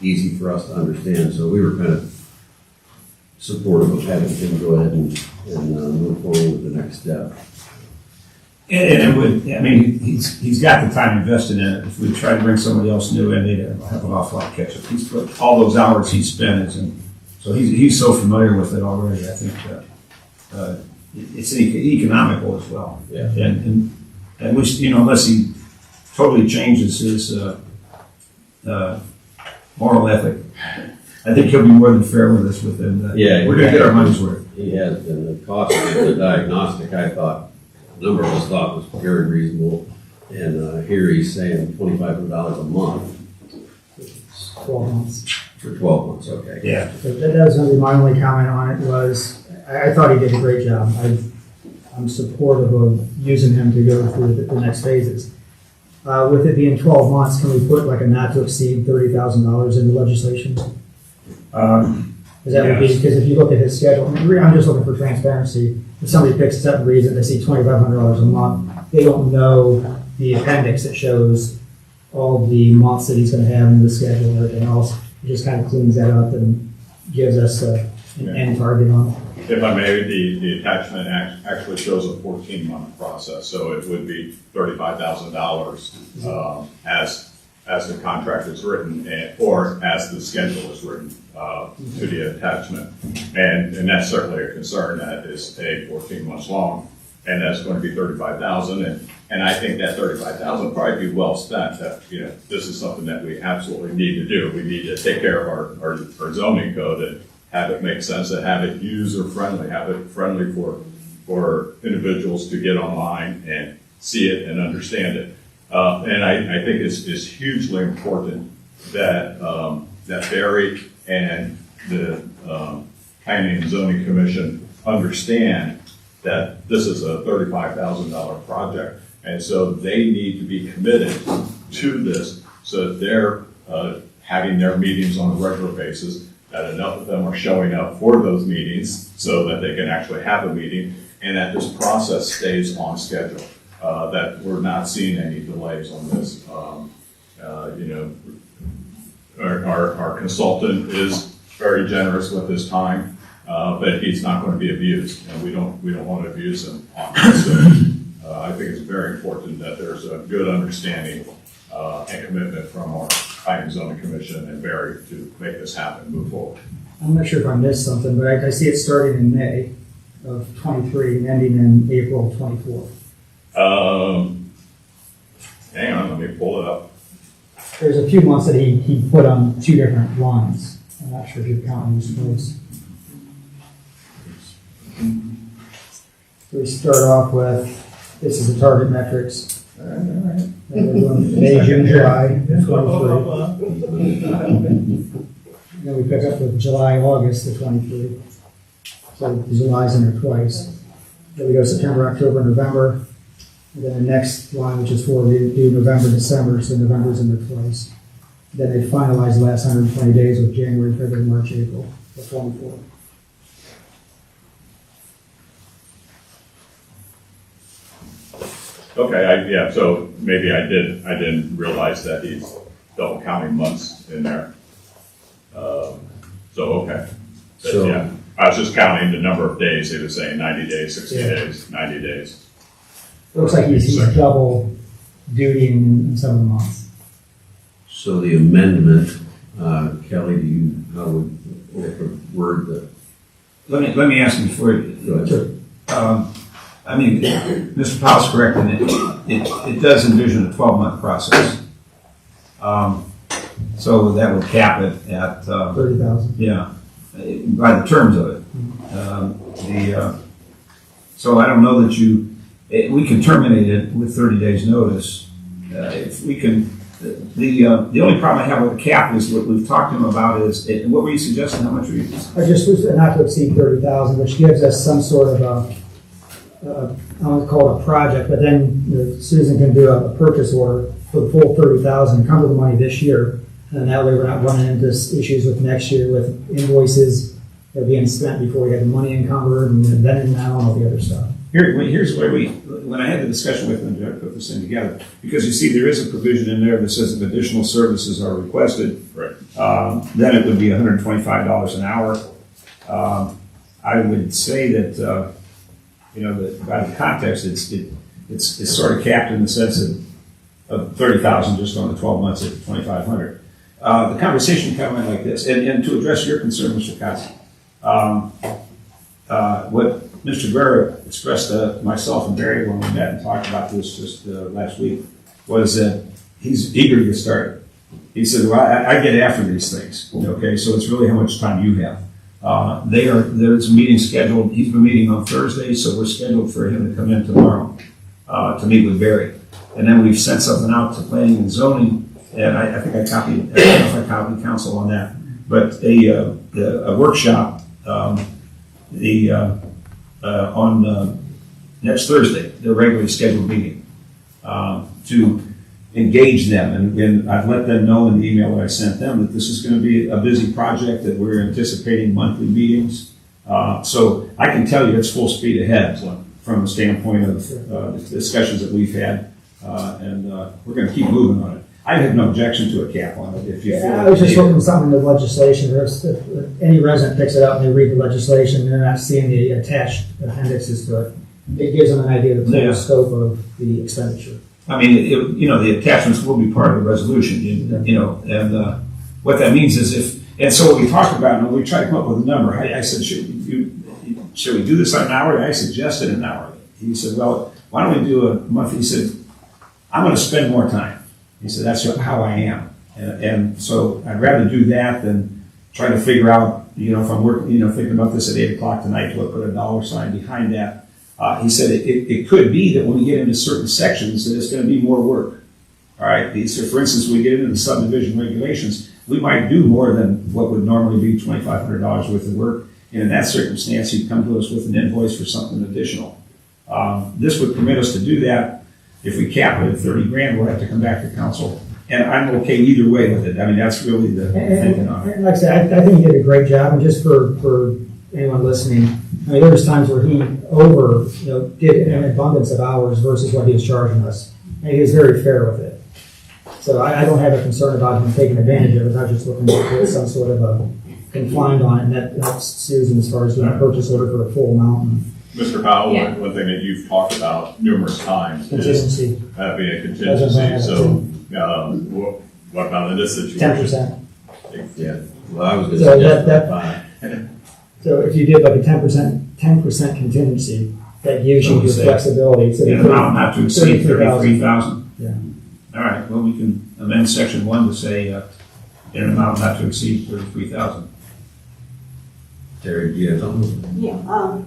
[SPEAKER 5] easy for us to understand. So we were kind of supportive of having him go ahead and move forward with the next step.
[SPEAKER 6] And it would, I mean, he's got the time invested in it. If we try to bring somebody else new in, they'd have an awful lot of catch up. He's put all those hours he spent, so he's so familiar with it already. I think it's economical as well.
[SPEAKER 5] Yeah.
[SPEAKER 6] And we, unless he totally changes his moral ethic, I think he'll be more than fair with us within that.
[SPEAKER 5] Yeah,
[SPEAKER 6] We're going to get our money's worth.
[SPEAKER 5] He has, and the cost of the diagnostic, I thought, a number of us thought was very reasonable. And here he's saying $2,500 a month
[SPEAKER 4] 12 months.
[SPEAKER 5] for 12 months, okay.
[SPEAKER 6] Yeah.
[SPEAKER 4] But that was going to be my only comment on it was, I thought he did a great job. I'm supportive of using him to go through the next phases. With it being 12 months, can we put like a not to exceed $30,000 in the legislation? Because that would be, because if you look at his schedule, I'm just looking for transparency. If somebody picks this up and reads it, they see $2,500 a month, they don't know the appendix that shows all the months that he's going to have in the schedule and everything else. It just kind of cleans that up and gives us an end target on it.
[SPEAKER 2] If I may, the attachment actually shows a 14-month process, so it would be $35,000 as the contract is written, or as the schedule is written to the attachment. And that's certainly a concern that is 14 months long, and that's going to be $35,000. And I think that $35,000 would probably be well spent. That, this is something that we absolutely need to do. We need to take care of our zoning code and have it make sense, and have it user-friendly, have it friendly for individuals to get online and see it and understand it. And I think it's hugely important that that Barry and the Planning and Zoning Commission understand that this is a $35,000 project, and so they need to be committed to this, so that they're having their meetings on a regular basis, that enough of them are showing up for those meetings so that they can actually have a meeting, and that this process stays on schedule, that we're not seeing any delays on this. Our consultant is very generous with his time, but he's not going to be abused, and we don't want to abuse him on this. So, I think it's very important that there's a good understanding and commitment from our Planning and Zoning Commission and Barry to make this happen, move forward.
[SPEAKER 4] I'm not sure if I missed something, but I see it starting in May of 23 and ending in April of 24.
[SPEAKER 2] Hang on, let me pull it up.
[SPEAKER 4] There's a few months that he put on two different lines. I'm not sure if you're counting these those. We start off with, this is the target metrics. Then we're doing May, June, July, 23. Then we pick up with July, August, the 23. So July's in there twice. Then we go September, October, November. And then the next line, which is for, we do November, December, so November's in there twice. Then they finalize the last 120 days with January, February, March, April, the 24.
[SPEAKER 2] Okay, so maybe I didn't realize that he's double counting months in there. Okay. But,
[SPEAKER 5] So-
[SPEAKER 2] yeah, I was just counting the number of days. He was saying 90 days, 60 days, 90 days.
[SPEAKER 4] It looks like he's double duty in some of the months.
[SPEAKER 5] So the amendment, Kelly, how would word the?
[SPEAKER 6] Let me ask you before you.
[SPEAKER 5] Go ahead.
[SPEAKER 6] I mean, Mr. Powell's correct in it does envision a 12-month process. So that would cap it at,
[SPEAKER 4] 30,000.
[SPEAKER 6] yeah, by the terms of it. So I don't know that we can terminate it with 30 days notice. If we can, the only problem I have with the cap is what we've talked to him about is, what were you suggesting, how much were you?
[SPEAKER 4] I just was not to exceed 30,000, which gives us some sort of I don't call it a project, but then Susan can do a purchase order for the full 30,000, come with the money this year, And that way we're not running into issues with next year with invoices that are being spent before we have the money encumbered and then and now and all the other stuff.
[SPEAKER 6] Here's where when I had the discussion with them to put this thing together, because you see, there is a provision in there that says if additional services are requested,
[SPEAKER 2] Right.
[SPEAKER 6] then it would be $125 an hour. I would say that, that by the context, it's sort of capped in the sense of 30,000 just on the 12 months at 2,500. The conversation kind of went like this, and to address your concern, Mr. Kotze, what Mr. Guerra expressed to myself and Barry when we met and talked about this just last week was that he's eager to get started. He said, well, I get after these things, okay, so it's really how much time you have. There's a meeting scheduled, he's been meeting on Thursday, so we're scheduled for him to come in tomorrow to meet with Barry. And then we've sent something out to planning and zoning, and I think I don't know if I copied council on that, but a workshop on next Thursday, their regularly scheduled meeting, to engage them. And I've let them know in the email that I sent them that this is going to be a busy project, that we're anticipating monthly meetings. So I can tell you it's full speed ahead from the standpoint of the discussions that we've had, and we're going to keep moving on it. I have no objection to a cap on it if you feel.
[SPEAKER 4] I was just hoping something in the legislation, if any resident picks it up and they read the legislation and they're not seeing the attached appendixes to it, it gives them an idea of the total scope of the expenditure.
[SPEAKER 6] I mean, the attachments will be part of the resolution, and what that means is and so what we talked about, and we tried to come up with a number. I said, should we do this on an hour? I suggested an hour. He said, well, why don't we do a month? He said, I'm going to spend more time. He said, that's how I am. And so I'd rather do that than try to figure out, if I'm working, thinking about this at 8 o'clock tonight, to put a dollar sign behind that. He said it could be that when we get into certain sections that it's going to be more work. All right. So for instance, we get into the subdivision regulations, we might do more than what would normally be $2,500 worth of work. And in that circumstance, he'd come to us with an invoice for something additional. This would permit us to do that. If we cap it at 30 grand, we'll have to come back to council. And I'm okay either way with it. I mean, that's really the thinking on it.
[SPEAKER 4] And like I said, I think he did a great job. And just for anyone listening, I mean, there was times where he did an abundance of hours versus what he was charging us. And he was very fair with it. So I don't have a concern about him taking advantage of it. I was just looking to put some sort of a confined on it. And that helps Susan as far as doing a purchase order for a full amount.
[SPEAKER 2] Mr. Powell,
[SPEAKER 7] Yeah.
[SPEAKER 2] one thing that you've talked about numerous times is
[SPEAKER 4] Contingency,
[SPEAKER 2] having a contingency. So, what about in this situation?
[SPEAKER 4] 10%.
[SPEAKER 11] Yeah, well, I was going to
[SPEAKER 4] So
[SPEAKER 11] suggest
[SPEAKER 4] that-
[SPEAKER 11] 5.
[SPEAKER 4] So if you did like a 10% contingency, that gives you your
[SPEAKER 6] Say,
[SPEAKER 4] flexibility. So
[SPEAKER 6] an amount not to exceed 33,000.
[SPEAKER 4] Yeah.
[SPEAKER 6] All right. Well, we can amend section 1 to say in an amount not to exceed 33,000.
[SPEAKER 11] Terry, do you have something?
[SPEAKER 10] Yeah,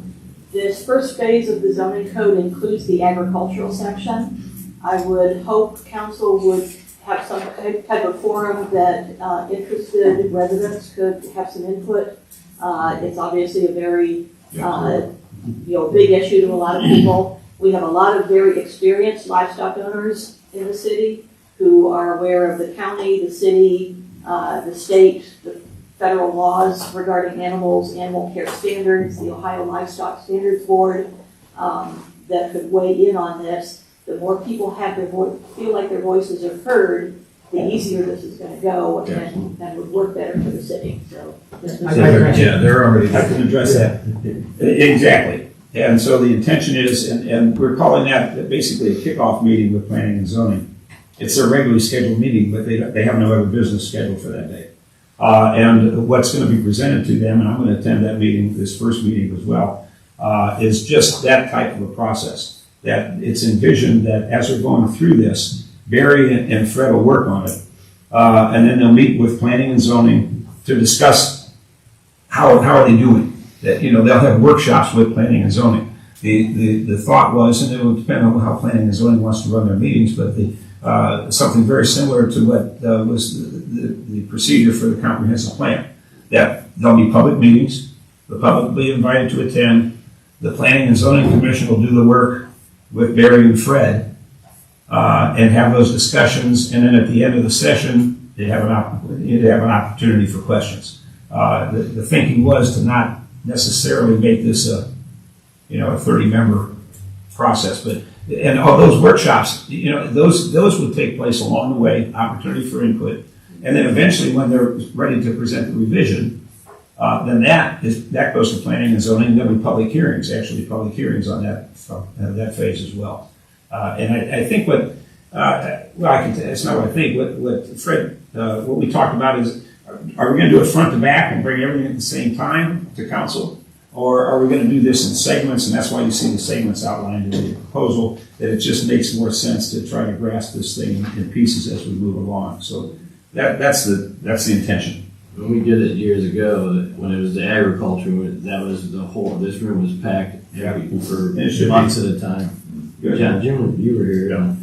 [SPEAKER 10] this first phase of the zoning code includes the agricultural section. I would hope council would have some type of forum that interested residents could have some input. It's obviously a very, big issue to a lot of people. We have a lot of very experienced livestock owners in the city who are aware of the county, the city, the state, the federal laws regarding animals, animal care standards, the Ohio Livestock Standards Board, that could weigh in on this. The more people have feel like their voices are heard, the easier this is going to go, and that would work better for the city. So,
[SPEAKER 11] They're already.
[SPEAKER 6] I can address that. Exactly. And so the intention is, and we're calling that basically a kickoff meeting with planning and zoning. It's a regularly scheduled meeting, but they have no other business scheduled for that day. And what's going to be presented to them, and I'm going to attend that meeting, this first meeting as well, is just that type of a process. That it's envisioned that as we're going through this, Barry and Fred will work on it, and then they'll meet with planning and zoning to discuss how are they doing. That they'll have workshops with planning and zoning. The thought was, and it will depend on how planning and zoning wants to run their meetings, but something very similar to what was the procedure for the comprehensive plan. That there'll be public meetings, the public will be invited to attend, the planning and zoning commission will do the work with Barry and Fred, and have those discussions, and then at the end of the session, you'd have an opportunity for questions. The thinking was to not necessarily make this a 30-member process, and all those workshops, those would take place along the way, opportunity for input, and then eventually when they're ready to present the revision, then that goes to planning and zoning. There'll be public hearings on that phase as well. And I think it's not what I think. What Fred, what we talked about is, are we going to do it front to back and bring everything at the same time to council? Or are we going to do this in segments? And that's why you see the segments outlined in the proposal, that it just makes more sense to try to grasp this thing in pieces as we move along. So that's the intention.
[SPEAKER 5] When we did it years ago, when it was the agriculture, that was the whole, this room was packed for months at a time. John, Jim, you were here.
[SPEAKER 6] Yeah.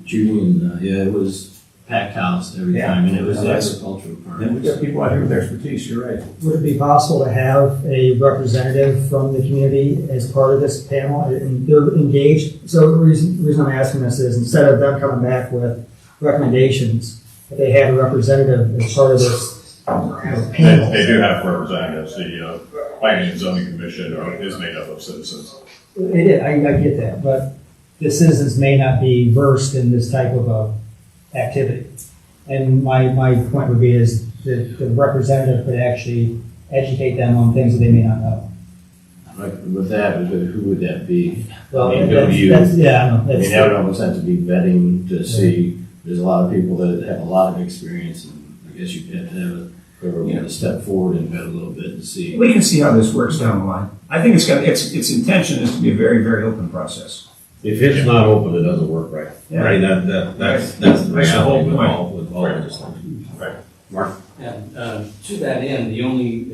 [SPEAKER 5] Judy and, it was packed house every time, and it was the agricultural part.
[SPEAKER 6] And we got people out here with expertise, you're right.
[SPEAKER 4] Would it be possible to have a representative from the community as part of this panel, and they're engaged? So the reason I'm asking this is, instead of them coming back with recommendations, if they have a representative as part of this panel.
[SPEAKER 2] They do have representatives. The Planning and Zoning Commission is made up of citizens.
[SPEAKER 4] It is, I get that, but the citizens may not be versed in this type of activity. And my point would be is that the representative could actually educate them on things that they may not know.
[SPEAKER 5] Like with that, who would that be?
[SPEAKER 4] Well,
[SPEAKER 5] I mean, who do you-
[SPEAKER 4] that's, yeah, I know.
[SPEAKER 5] I mean, that would almost have to be vetting to see. There's a lot of people that have a lot of experience, and I guess you'd have to have a step forward and vet a little bit to see.
[SPEAKER 6] We can see how this works down the line. I think its intention is to be a very, very open process.
[SPEAKER 5] If it's not open, it doesn't work right.
[SPEAKER 6] Yeah.
[SPEAKER 11] Right, that's the
[SPEAKER 6] That's the whole
[SPEAKER 11] reality
[SPEAKER 6] point.
[SPEAKER 11] with all of this thing.
[SPEAKER 2] Right.
[SPEAKER 5] Mark?
[SPEAKER 12] And to that end, the only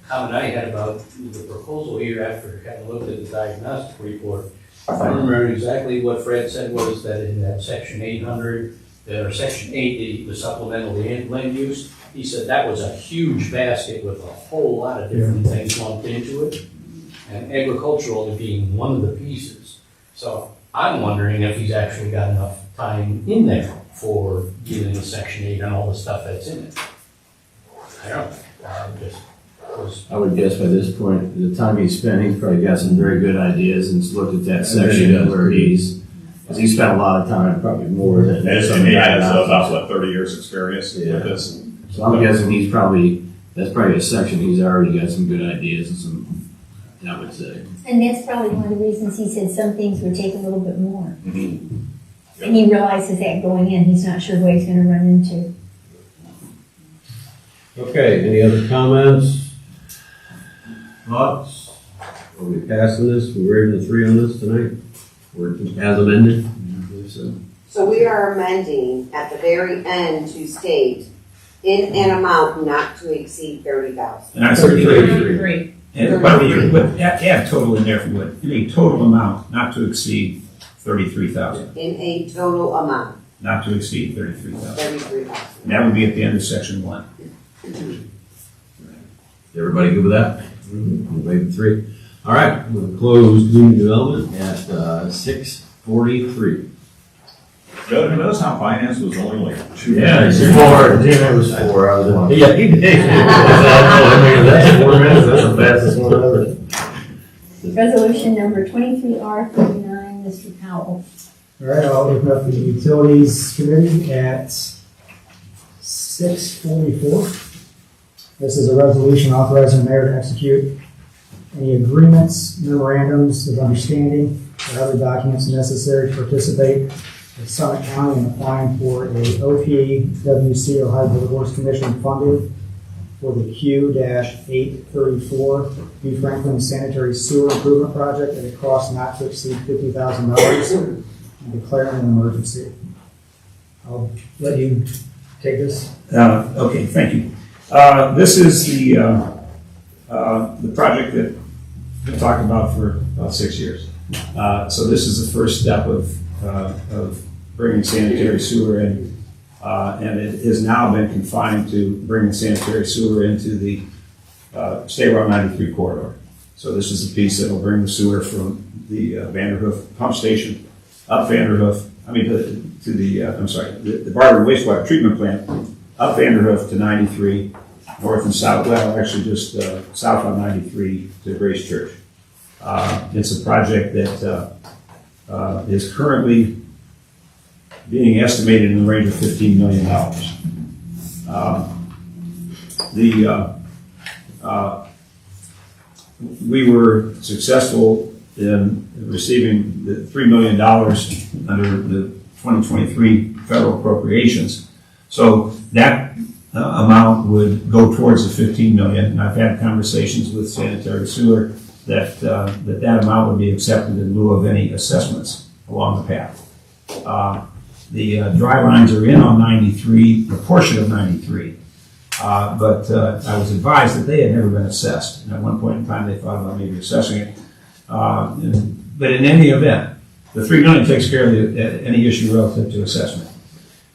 [SPEAKER 12] comment I had about the proposal here after having looked at the diagnostic report, if I remember exactly what Fred said was that in that section 800, or section 8, the supplemental land use, he said that was a huge basket with a whole lot of different things lumped into it, and agricultural being one of the pieces. So I'm wondering if he's actually got enough time in there for dealing with section 8 and all the stuff that's in it. I don't know.
[SPEAKER 5] I would guess by this point, the time he's spent, he's probably got some very good ideas and looked at that section where because he spent a lot of time, probably more than.
[SPEAKER 2] And he has about 30 years experience with this.
[SPEAKER 5] So I'm guessing that's probably a section he's already got some good ideas and some, I would say.
[SPEAKER 13] And that's probably one of the reasons he said some things would take a little bit more.
[SPEAKER 2] Mm-hmm.
[SPEAKER 13] And he realizes that going in, he's not sure what he's gonna run into.
[SPEAKER 5] Okay, any other comments? Thoughts? Are we passing this? We're in the 3 on this tonight? We're as amended?
[SPEAKER 14] So we are amending at the very end to state in an amount not to exceed 30,000.
[SPEAKER 6] And I
[SPEAKER 7] 33.
[SPEAKER 6] And but add total in there for what? In a total amount not to exceed 33,000.
[SPEAKER 14] In a total amount,
[SPEAKER 6] Not to exceed 33,000.
[SPEAKER 14] 33,000.
[SPEAKER 6] And that would be at the end of section 1.
[SPEAKER 5] Everybody good with that? Waive 3. All right, we'll close community development at 6:43.
[SPEAKER 2] Notice how finance was only like 2
[SPEAKER 5] Yeah,
[SPEAKER 2] minutes.
[SPEAKER 5] it's 4. It was 4. I was in. Yeah, he did. That's 4 minutes. That's the fastest one ever.
[SPEAKER 13] Resolution number 23R39, Mr. Powell.
[SPEAKER 4] All right, I'll open up the Utilities Committee at 6:44. This is a resolution authorizing the mayor to execute any agreements, memorandums of understanding, or other documents necessary to participate with Summit County in applying for a OPWC, Ohio Board of Works Commission funding for the Q-834 New Franklin Sanitary Sewer Improvement Project at a cost not to exceed $50,000 and declaring an emergency. I'll let you take this.
[SPEAKER 6] Okay, thank you. This is the project that we've talked about for about 6 years. So this is the first step of bringing sanitary sewer in, and it has now been confined to bringing sanitary sewer into the State Route 93 corridor. So this is the piece that will bring the sewer from the Vanderhoof pump station up Vanderhoof, to the Barber wastewater treatment plant up Vanderhoof to 93, north and south, well, actually just south on 93 to Grace Church. It's a project that is currently being estimated in the range of $15 million. We were successful in receiving the $3 million under the 2023 federal appropriations. So that amount would go towards the $15 million. And I've had conversations with sanitary sewer that that amount would be accepted in lieu of any assessments along the path. The dry lines are in on 93, a portion of 93. But I was advised that they had never been assessed. And at one point in time, they thought about maybe assessing it. But in any event, the $3 million takes care of any issue relative to assessment.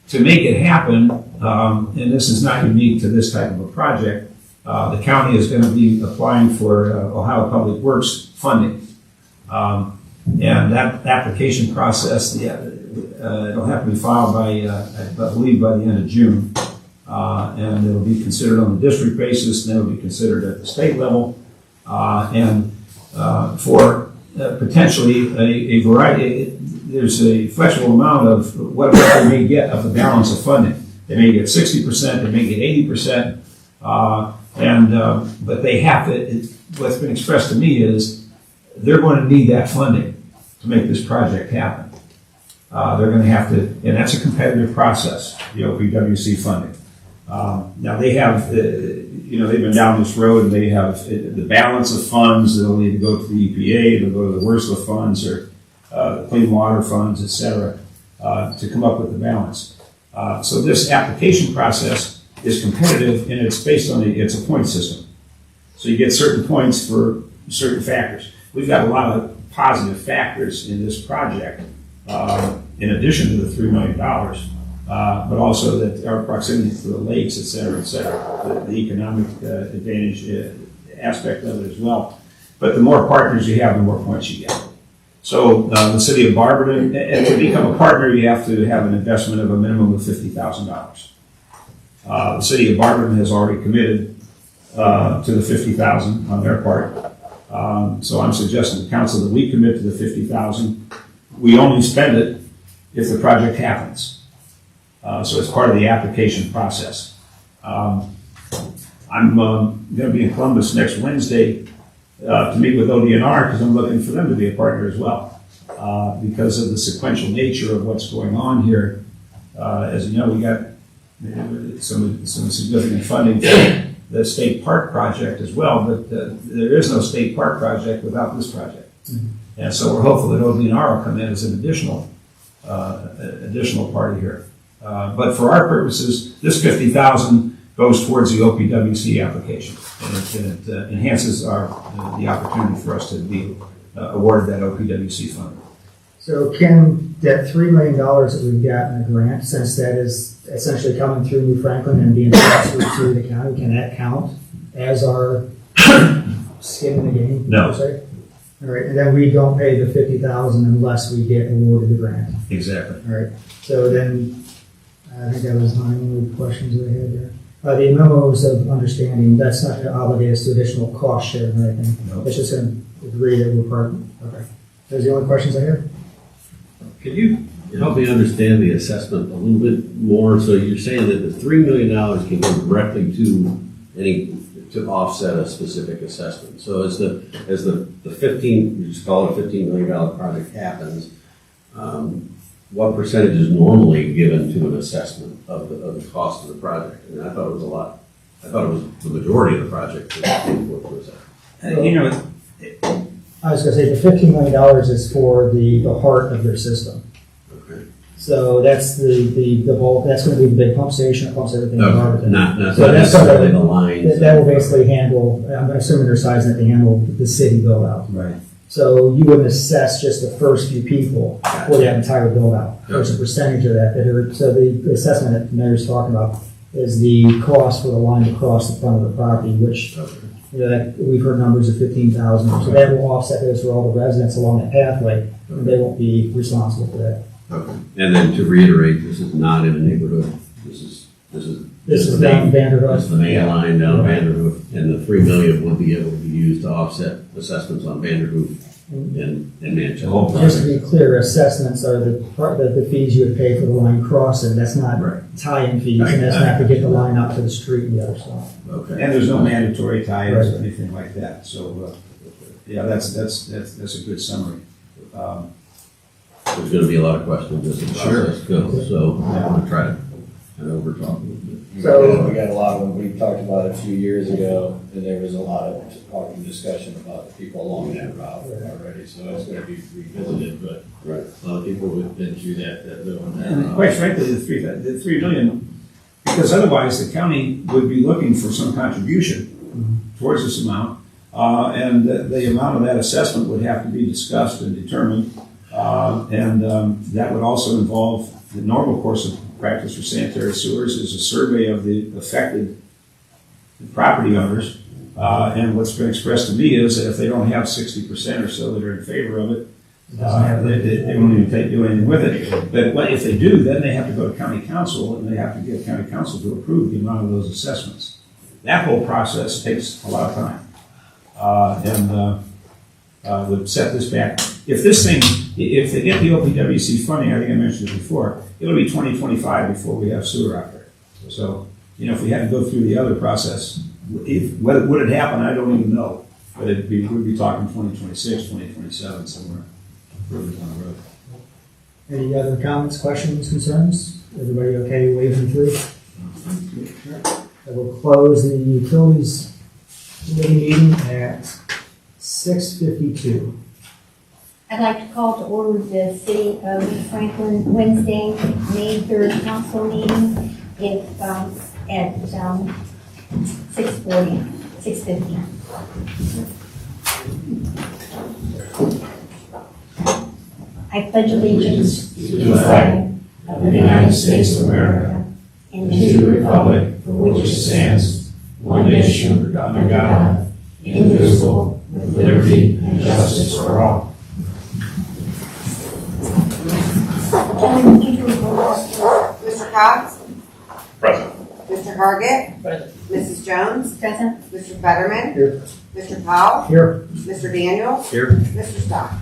[SPEAKER 6] To make it happen, and this is not unique to this type of a project, the county is going to be applying for Ohio Public Works funding. And that application process, it'll have to be filed by, I believe, by the end of June. And it'll be considered on the district basis, and it'll be considered at the state level, and for potentially a variety. There's a flexible amount of what they may get of the balance of funding. They may get 60%, they may get 80%, but they have to. What's been expressed to me is they're going to need that funding to make this project happen. They're going to have to, and that's a competitive process, the OPWC funding. Now they have, they've been down this road and they have the balance of funds. They'll need to go to the EPA, they'll go to the WRSLA funds or the Clean Water funds, et cetera, to come up with the balance. So this application process is competitive and it's based on it's a point system. So you get certain points for certain factors. We've got a lot of positive factors in this project, in addition to the $3 million. But also that our proximity to the lakes, et cetera, the economic advantage aspect of it as well. But the more partners you have, the more points you get. So the city of Barberton, and to become a partner, you have to have an investment of a minimum of $50,000. The city of Barberton has already committed to the $50,000 on their part. So I'm suggesting to council that we commit to the $50,000. We only spend it if the project happens. So it's part of the application process. I'm going to be in Columbus next Wednesday to meet with ODNR because I'm looking for them to be a partner as well. Because of the sequential nature of what's going on here. As you know, we got some significant funding for the state park project as well, but there is no state park project without this project. Mm-hmm. And so we're hopeful that ODNR will come in as an additional party here. But for our purposes, this $50,000 goes towards the OPWC application, and it enhances the opportunity for us to be awarded that OPWC fund.
[SPEAKER 4] So Ken, that $3 million that we've got in the grant, since that is essentially coming through New Franklin and being transferred to the county, can that count as our skin in the game?
[SPEAKER 6] No.
[SPEAKER 4] All right, and then we don't pay the $50,000 unless we get awarded the grant.
[SPEAKER 6] Exactly.
[SPEAKER 4] All right. So then, I think that was my only questions that I had there. The memos of understanding, that's not going to obligate us to additional cost share or anything.
[SPEAKER 6] No.
[SPEAKER 4] It's just going to agree that we're part. Okay. Those are the only questions I have.
[SPEAKER 5] Could you help me understand the assessment a little bit more? So you're saying that the $3 million can go directly to offset a specific assessment. So as the 15, you just call it a $15 million project happens, what percentage is normally given to an assessment of the cost of the project? I mean, I thought it was a lot. I thought it was the majority of the project that came forth to assessment.
[SPEAKER 4] I was going to say the $15 million is for the heart of their system.
[SPEAKER 5] Okay.
[SPEAKER 4] So that's the bulk. That's going to be the big pump station that pumps everything.
[SPEAKER 5] Okay. Not
[SPEAKER 4] so that's
[SPEAKER 5] necessarily the lines.
[SPEAKER 4] That will basically handle. I'm assuming their size that they handle the city build out.
[SPEAKER 5] Right.
[SPEAKER 4] So you wouldn't assess just the first few people for that entire build out. There's a percentage of that are. So the assessment that the mayor's talking about is the cost for the line across the front of the property, which. That we've heard numbers of 15,000. So that will offset those for all the residents along that pathway, and they won't be responsible for that.
[SPEAKER 5] Okay. And then to reiterate, this is not in a neighborhood. This is
[SPEAKER 4] This
[SPEAKER 5] Just
[SPEAKER 4] is
[SPEAKER 5] the
[SPEAKER 4] down
[SPEAKER 5] main-
[SPEAKER 4] Vanderbilt.
[SPEAKER 5] Just the main line down Vanderhoof, and the 3 million will be able to be used to offset assessments on Vanderhoof and Manchester.
[SPEAKER 4] Just to be clear, assessments are the fees you would pay for the line crossing, that's not
[SPEAKER 5] Right.
[SPEAKER 4] tie-in fees, and that's not to get the line out to the street and the other stuff.
[SPEAKER 5] Okay.
[SPEAKER 6] And there's no mandatory tie-ins or
[SPEAKER 4] Right.
[SPEAKER 6] anything like that, so, yeah, that's a good summary.
[SPEAKER 5] There's gonna be a lot of questions as the process goes, so I want to try to kind of over talk a little bit.
[SPEAKER 4] So-
[SPEAKER 15] We got a lot of them, we talked about it a few years ago, and there was a lot of talk and discussion about the people along that route already, so it's gonna be revisited, but
[SPEAKER 5] Right.
[SPEAKER 15] a lot of people have been through that live on that
[SPEAKER 6] And
[SPEAKER 15] route.
[SPEAKER 6] quite frankly, the 3 million, because otherwise the county would be looking for some contribution towards this amount. And the amount of that assessment would have to be discussed and determined. That would also involve the normal course of practice for sanitary sewers is a survey of the affected property owners. And what's been expressed to me is that if they don't have 60% or so that are in favor of it, they won't even do anything with it. But if they do, then they have to go to county council, and they have to get county council to approve the amount of those assessments. That whole process takes a lot of time. Would set this back. If they get the OPWC funding, I think I mentioned it before, it'll be 2025 before we have sewer out there. So, if we had to go through the other process, would it happen? I don't even know. But we'd be talking 2026, 2027, somewhere further down the road.
[SPEAKER 4] Any other comments, questions, concerns? Everybody okay waving through? I will close the utilities committee meeting at 6:52.
[SPEAKER 13] I'd like to call to order the City of Franklin Wednesday, May 3rd council meeting at 6:50. I pledge allegiance to the flag of the United States of America and to the republic for which it stands, one nation, under God, indivisible, with liberty and justice for all.
[SPEAKER 14] Mr. Cox?
[SPEAKER 2] Present.
[SPEAKER 14] Mr. Hargit?
[SPEAKER 12] Present.
[SPEAKER 14] Mrs. Jones?
[SPEAKER 13] Present.
[SPEAKER 14] Mr. Fetterman?
[SPEAKER 4] Here.
[SPEAKER 14] Mr. Powell?
[SPEAKER 4] Here.
[SPEAKER 14] Mr. Daniels?
[SPEAKER 5] Here.
[SPEAKER 14] Mr. Stock?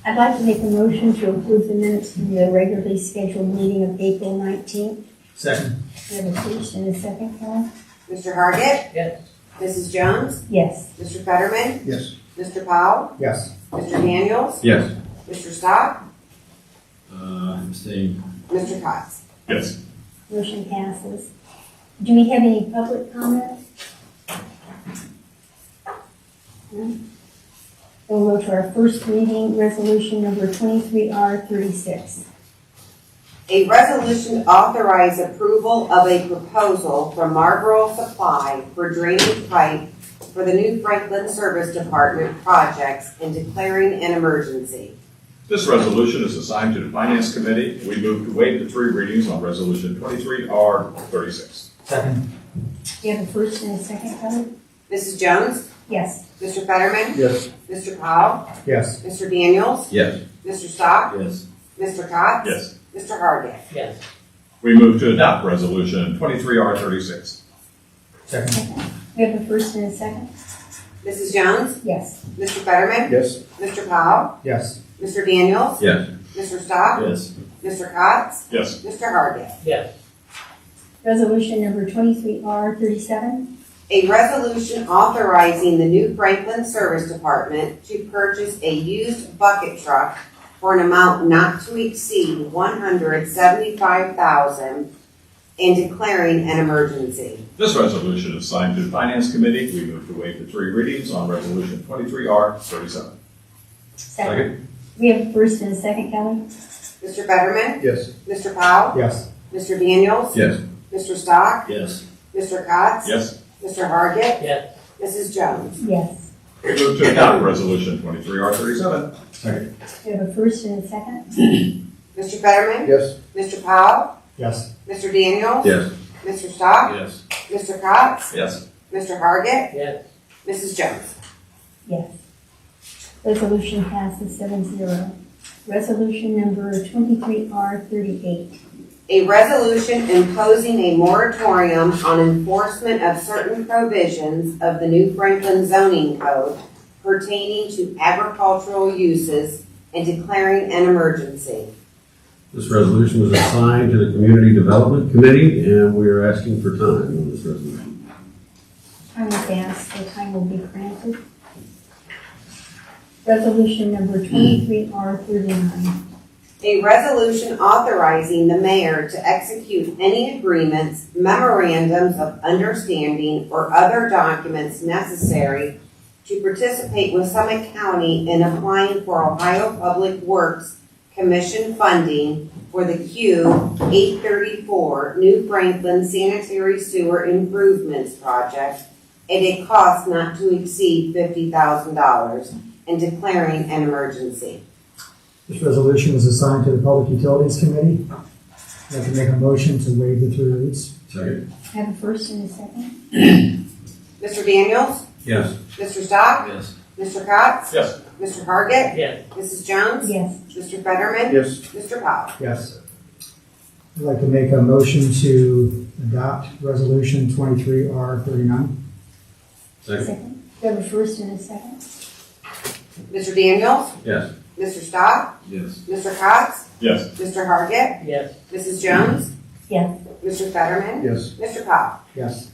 [SPEAKER 13] I'd like to make a motion to approve the minutes from the regularly scheduled meeting of April 19th.
[SPEAKER 4] Second.
[SPEAKER 13] We have a first and a second, Helen?
[SPEAKER 14] Mr. Hargit?
[SPEAKER 12] Yes.
[SPEAKER 14] Mrs. Jones?
[SPEAKER 13] Yes.
[SPEAKER 14] Mr. Fetterman?
[SPEAKER 3] Yes.
[SPEAKER 14] Mr. Powell?
[SPEAKER 4] Yes.
[SPEAKER 14] Mr. Daniels?
[SPEAKER 5] Yes.
[SPEAKER 14] Mr. Stock?
[SPEAKER 15] Abstain.
[SPEAKER 14] Mr. Cox?
[SPEAKER 2] Yes.
[SPEAKER 13] Motion passes. Do we have any public comment? No? We'll go to our first reading, resolution number 23R36.
[SPEAKER 14] A resolution to authorize approval of a proposal from Marlboro Supply for drainage pipe for the new Franklin Service Department projects and declaring an emergency.
[SPEAKER 2] This resolution is assigned to the Finance Committee. We move to waive the 3 readings on Resolution 23R36.
[SPEAKER 4] Second.
[SPEAKER 13] Do you have a first and a second, Helen?
[SPEAKER 14] Mrs. Jones?
[SPEAKER 13] Yes.
[SPEAKER 14] Mr. Fetterman?
[SPEAKER 3] Yes.
[SPEAKER 14] Mr. Powell?
[SPEAKER 4] Yes.
[SPEAKER 14] Mr. Daniels?
[SPEAKER 5] Yes.
[SPEAKER 14] Mr. Stock?
[SPEAKER 15] Yes.
[SPEAKER 14] Mr. Cox?
[SPEAKER 2] Yes.
[SPEAKER 14] Mr. Hargit?
[SPEAKER 12] Yes.
[SPEAKER 2] We move to adopt Resolution 23R36.
[SPEAKER 4] Second.
[SPEAKER 13] We have a first and a second?
[SPEAKER 14] Mrs. Jones?
[SPEAKER 13] Yes.
[SPEAKER 14] Mr. Fetterman?
[SPEAKER 3] Yes.
[SPEAKER 14] Mr. Powell?
[SPEAKER 4] Yes.
[SPEAKER 14] Mr. Daniels?
[SPEAKER 5] Yes.
[SPEAKER 14] Mr. Stock?
[SPEAKER 15] Yes.
[SPEAKER 14] Mr. Cox?
[SPEAKER 2] Yes.
[SPEAKER 14] Mr. Hargit?
[SPEAKER 12] Yes.
[SPEAKER 13] Resolution number 23R37.
[SPEAKER 14] A resolution authorizing the new Franklin Service Department to purchase a used bucket truck for an amount not to exceed $175,000 and declaring an emergency.
[SPEAKER 2] This resolution is assigned to the Finance Committee. We move to waive the 3 readings on Resolution 23R37.
[SPEAKER 13] Second. We have a first and a second, Kelly?
[SPEAKER 14] Mr. Fetterman?
[SPEAKER 3] Yes.
[SPEAKER 14] Mr. Powell?
[SPEAKER 4] Yes.
[SPEAKER 14] Mr. Daniels?
[SPEAKER 5] Yes.
[SPEAKER 14] Mr. Stock?
[SPEAKER 15] Yes.
[SPEAKER 14] Mr. Cox?
[SPEAKER 2] Yes.
[SPEAKER 14] Mr. Hargit?
[SPEAKER 12] Yes.
[SPEAKER 14] Mrs. Jones?
[SPEAKER 13] Yes.
[SPEAKER 2] We move to adopt Resolution 23R37.
[SPEAKER 13] We have a first and a second?
[SPEAKER 14] Mr. Fetterman?
[SPEAKER 3] Yes.
[SPEAKER 14] Mr. Powell?
[SPEAKER 4] Yes.
[SPEAKER 14] Mr. Daniels?
[SPEAKER 5] Yes.
[SPEAKER 14] Mr. Stock?
[SPEAKER 15] Yes.
[SPEAKER 14] Mr. Cox?
[SPEAKER 2] Yes.
[SPEAKER 14] Mr. Hargit?
[SPEAKER 12] Yes.
[SPEAKER 14] Mrs. Jones?
[SPEAKER 13] Yes. Resolution passes 7-0. Resolution number 23R38.
[SPEAKER 14] A resolution imposing a moratorium on enforcement of certain provisions of the New Franklin zoning code pertaining to agricultural uses and declaring an emergency.
[SPEAKER 5] This resolution was assigned to the Community Development Committee, and we are asking for time on this resolution.
[SPEAKER 13] I must ask, the time will be granted. Resolution number 23R39.
[SPEAKER 14] A resolution authorizing the mayor to execute any agreements, memorandums of understanding, or other documents necessary to participate with Summit County in applying for Ohio Public Works Commission funding for the Q834 New Franklin Sanitary Sewer Improvements Project at a cost not to exceed $50,000 and declaring an emergency.
[SPEAKER 4] This resolution was assigned to the Public Utilities Committee. I'd like to make a motion to waive the 3 reads.
[SPEAKER 5] Second.
[SPEAKER 13] I have a first and a second.
[SPEAKER 14] Mr. Daniels?
[SPEAKER 5] Yes.
[SPEAKER 14] Mr. Stock?
[SPEAKER 11] Yes.
[SPEAKER 14] Mr. Cox?
[SPEAKER 2] Yes.
[SPEAKER 14] Mr. Hargit?
[SPEAKER 12] Yes.
[SPEAKER 14] Mrs. Jones?
[SPEAKER 13] Yes.
[SPEAKER 14] Mr. Fetterman?
[SPEAKER 3] Yes.
[SPEAKER 14] Mr. Powell?
[SPEAKER 4] Yes. I'd like to make a motion to adopt Resolution 23R39.
[SPEAKER 5] Second.
[SPEAKER 13] Second. We have a first and a second.
[SPEAKER 14] Mr. Daniels?
[SPEAKER 5] Yes.
[SPEAKER 14] Mr. Stock?
[SPEAKER 5] Yes.
[SPEAKER 14] Mr. Cox?
[SPEAKER 2] Yes.
[SPEAKER 14] Mr. Hargit?
[SPEAKER 12] Yes.
[SPEAKER 14] Mrs. Jones?
[SPEAKER 13] Yes.
[SPEAKER 14] Mr. Fetterman?
[SPEAKER 3] Yes.
[SPEAKER 14] Mr. Powell?
[SPEAKER 4] Yes.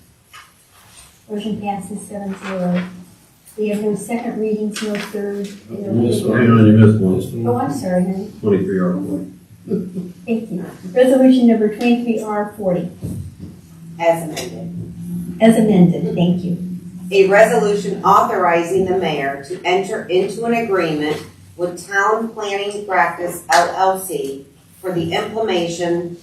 [SPEAKER 13] Motion passes 7-0. We have no second readings, no third.
[SPEAKER 5] Hang on, you missed one.
[SPEAKER 13] Oh, I'm sorry, honey.
[SPEAKER 5] 23R4.
[SPEAKER 13] Thank you. Resolution number 23R40.
[SPEAKER 14] As amended.
[SPEAKER 13] As amended, thank you.
[SPEAKER 14] A resolution authorizing the mayor to enter into an agreement with Town Planning Practice LLC for the implementation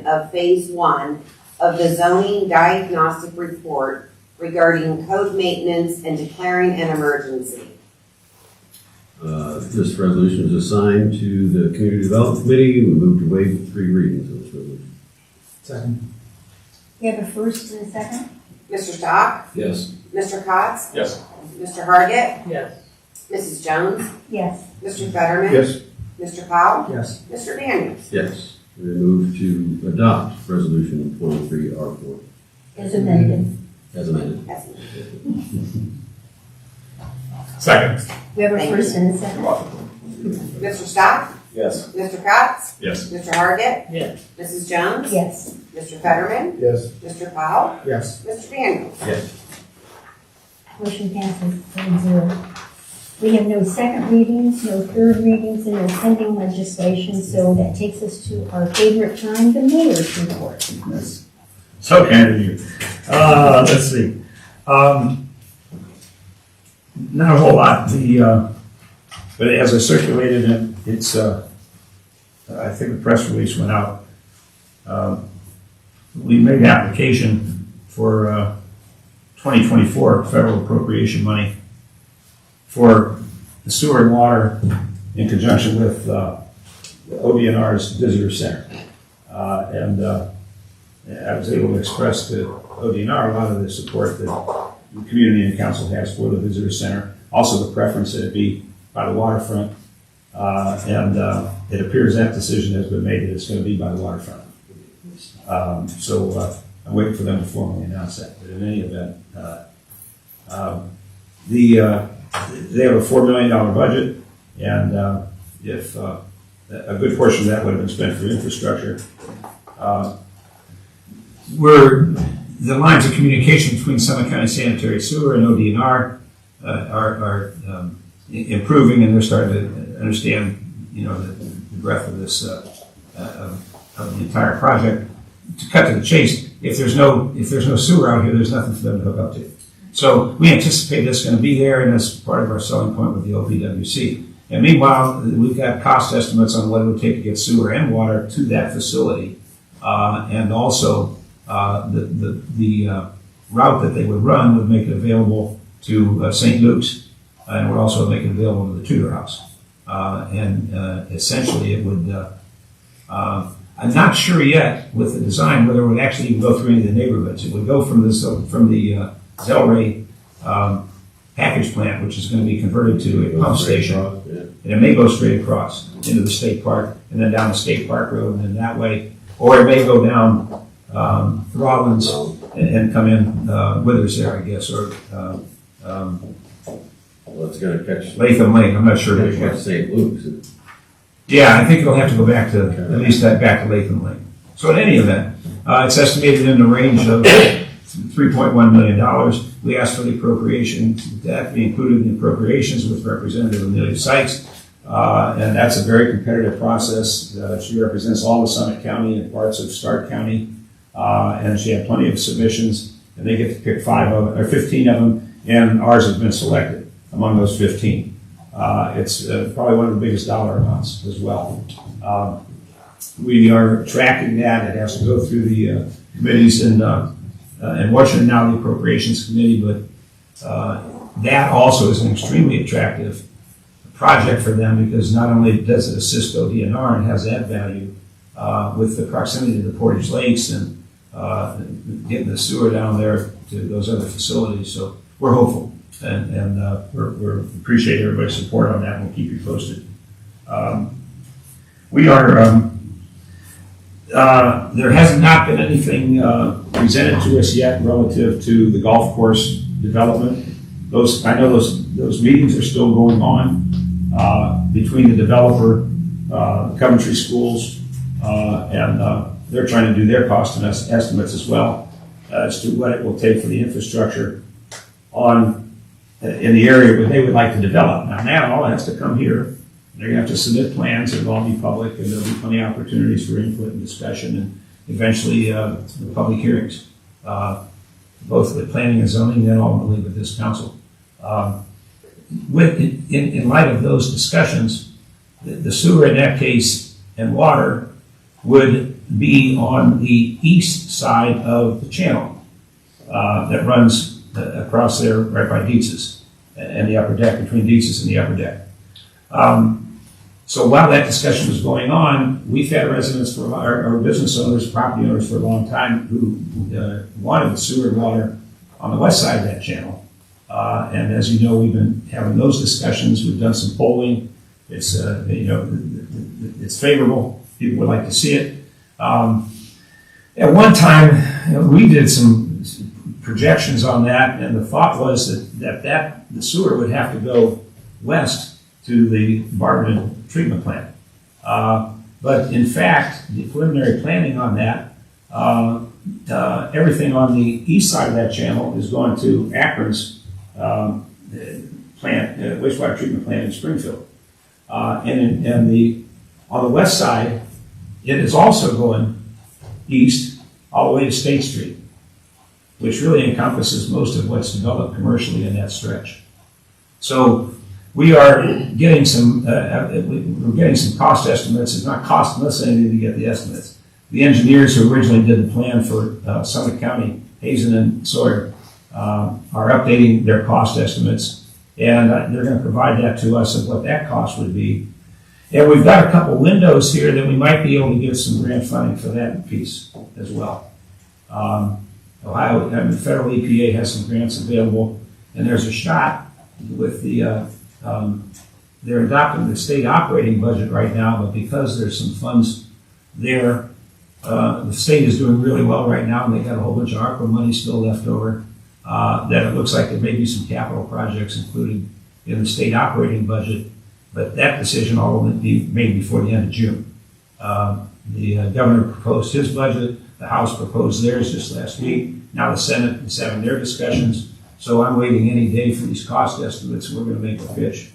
[SPEAKER 14] of Phase 1 of the zoning diagnostic report regarding code maintenance and declaring an emergency.
[SPEAKER 5] This resolution is assigned to the Community Development Committee. We move to waive 3 readings of this resolution.
[SPEAKER 4] Second.
[SPEAKER 13] We have a first and a second.
[SPEAKER 14] Mr. Stock?
[SPEAKER 5] Yes.
[SPEAKER 14] Mr. Cox?
[SPEAKER 2] Yes.
[SPEAKER 14] Mr. Hargit?
[SPEAKER 12] Yes.
[SPEAKER 14] Mrs. Jones?
[SPEAKER 13] Yes.
[SPEAKER 14] Mr. Fetterman?
[SPEAKER 3] Yes.
[SPEAKER 14] Mr. Powell?
[SPEAKER 4] Yes.
[SPEAKER 14] Mr. Daniels?
[SPEAKER 5] Yes. We move to adopt Resolution 23R4
[SPEAKER 13] As amended.
[SPEAKER 5] as amended.
[SPEAKER 14] As amended.
[SPEAKER 2] Second.
[SPEAKER 13] We have a first and a second.
[SPEAKER 14] Mr. Stock?
[SPEAKER 15] Yes.
[SPEAKER 14] Mr. Cox?
[SPEAKER 2] Yes.
[SPEAKER 14] Mr. Hargit?
[SPEAKER 12] Yes.
[SPEAKER 14] Mrs. Jones?
[SPEAKER 13] Yes.
[SPEAKER 14] Mr. Fetterman?
[SPEAKER 3] Yes.
[SPEAKER 14] Mr. Powell?
[SPEAKER 4] Yes.
[SPEAKER 14] Mr. Daniels?
[SPEAKER 5] Yes.
[SPEAKER 13] Motion passes 7-0. We have no second readings, no third readings, and no pending legislation, so that takes us to our favorite time, the mayor's report.
[SPEAKER 16] Yes. So kind of you. Let's see. Not a whole lot. But as I circulated it, it's, I think the press release went out. We made an application for 2024 federal appropriation money for the sewer and water in conjunction with the ODNR's Visitor Center. And I was able to express to ODNR a lot of the support that the community and council has for the Visitor Center. Also the preference that it be by the waterfront. And it appears that decision has been made that it's going to be by the waterfront. So I'm waiting for them to formally announce that. But in any event, they have a $4 million budget, and if a good portion of that would have been spent for infrastructure, the lines of communication between Summit County Sanitary Sewer and ODNR are improving, and they're starting to understand, the breadth of this of the entire project. To cut to the chase, if there's no sewer out here, there's nothing for them to hook up to. So we anticipate this is going to be there, and that's part of our selling point with the OPWC. And meanwhile, we've got cost estimates on what it would take to get sewer and water to that facility, and also the route that they would run would make it available to St. Luke's, and would also make it available to the Tudor House. Essentially, it would. I'm not sure yet with the design whether it would actually even go through any of the neighborhoods. It would go from the Zellray package plant, which is going to be converted to a pump station, and it may go straight across into the state park, and then down the State Park Road, and then that way, or it may go down Rollins and come in Withers there, I guess, or
[SPEAKER 5] Well, it's gonna catch.
[SPEAKER 16] Latham Lane. I'm not sure which one.
[SPEAKER 5] St. Luke's.
[SPEAKER 16] Yeah, I think it'll have to go back to, at least back to Latham Lane. So in any event, it's estimated in the range of $3.1 million. We asked for the appropriation, that be included in the appropriations with Representative Amelia Sykes. And that's a very competitive process. She represents all of Summit County and parts of Stark County. And she had plenty of submissions, and they get to pick 15 of them, and ours has been selected among those 15. It's probably one of the biggest dollar amounts as well. We are tracking that. It has to go through the committees in Washington, now the Appropriations Committee, but that also is an extremely attractive project for them, because not only does it assist ODNR and has that value with the proximity to the Portage Lakes and getting the sewer down there to those other facilities. So we're hopeful, and we appreciate everybody's support on that. We'll keep you posted. We are. There has not been anything presented to us yet relative to the golf course development. I know those meetings are still going on between the developer, Coventry Schools, and they're trying to do their cost and estimates as well as to what it will take for the infrastructure in the area where they would like to develop. Now all has to come here. They're going to have to submit plans. It'll all be public, and there'll be plenty of opportunities for input and discussion, and eventually the public hearings, both with planning and zoning, and ultimately with this council. In light of those discussions, the sewer in that case and water would be on the east side of the channel that runs across there right by Dietz's and the upper deck, between Dietz's and the upper deck. So while that discussion was going on, we've had residents, our business owners, property owners for a long time who wanted the sewer and water on the west side of that channel. And as you know, we've been having those discussions. We've done some polling. It's it's favorable. People would like to see it. At one time, we did some projections on that, and the thought was that the sewer would have to go west to the Barberton treatment plant. But in fact, the preliminary planning on that, everything on the east side of that channel is going to Akron's plant, wastewater treatment plant in Springfield. And on the west side, it is also going east all the way to State Street, which really encompasses most of what's developed commercially in that stretch. So we are getting some cost estimates. It's not costing us anything to get the estimates. The engineers who originally did the plan for Summit County, Hazen and Sawyer, are updating their cost estimates, and they're going to provide that to us of what that cost would be. And we've got a couple windows here that we might be able to get some grant funding for that piece as well. Ohio, the federal EPA has some grants available, and there's a shot with they're adopting the state operating budget right now, but because there's some funds there, the state is doing really well right now, and they got a whole bunch of ARPA money still left over, that it looks like there may be some capital projects included in the state operating budget, but that decision will only be made before the end of June. The governor proposed his budget, the House proposed theirs just last week, now the Senate is having their discussions. So I'm waiting any day for these cost estimates. We're going to make a pitch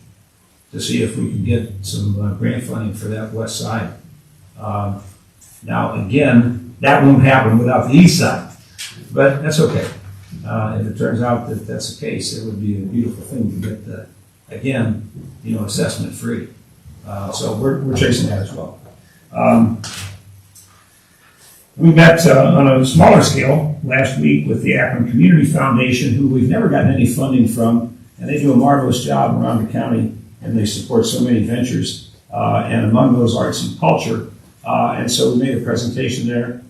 [SPEAKER 16] to see if we can get some grant funding for that west side. Now, again, that won't happen without the east side, but that's okay. If it turns out that that's the case, it would be a beautiful thing to get again, assessment free. So we're chasing that as well. We met on a smaller scale last week with the Akron Community Foundation, who we've never gotten any funding from, and they do a marvelous job around the county, and they support so many ventures, and among those arts and culture. And so we made a presentation there.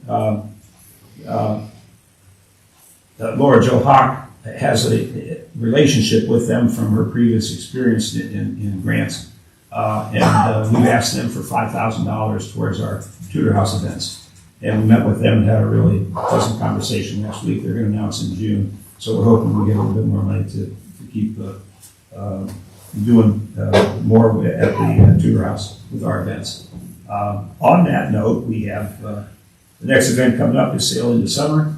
[SPEAKER 16] Laura Jo Hawk has a relationship with them from her previous experience in grants. And we've asked them for $5,000 towards our Tudor House events. And we met with them and had a really pleasant conversation last week. They're going to announce in June. So we're hoping we get a little bit more money to keep doing more at the Tudor House with our events. On that note, we have the next event coming up is Sail into Summer.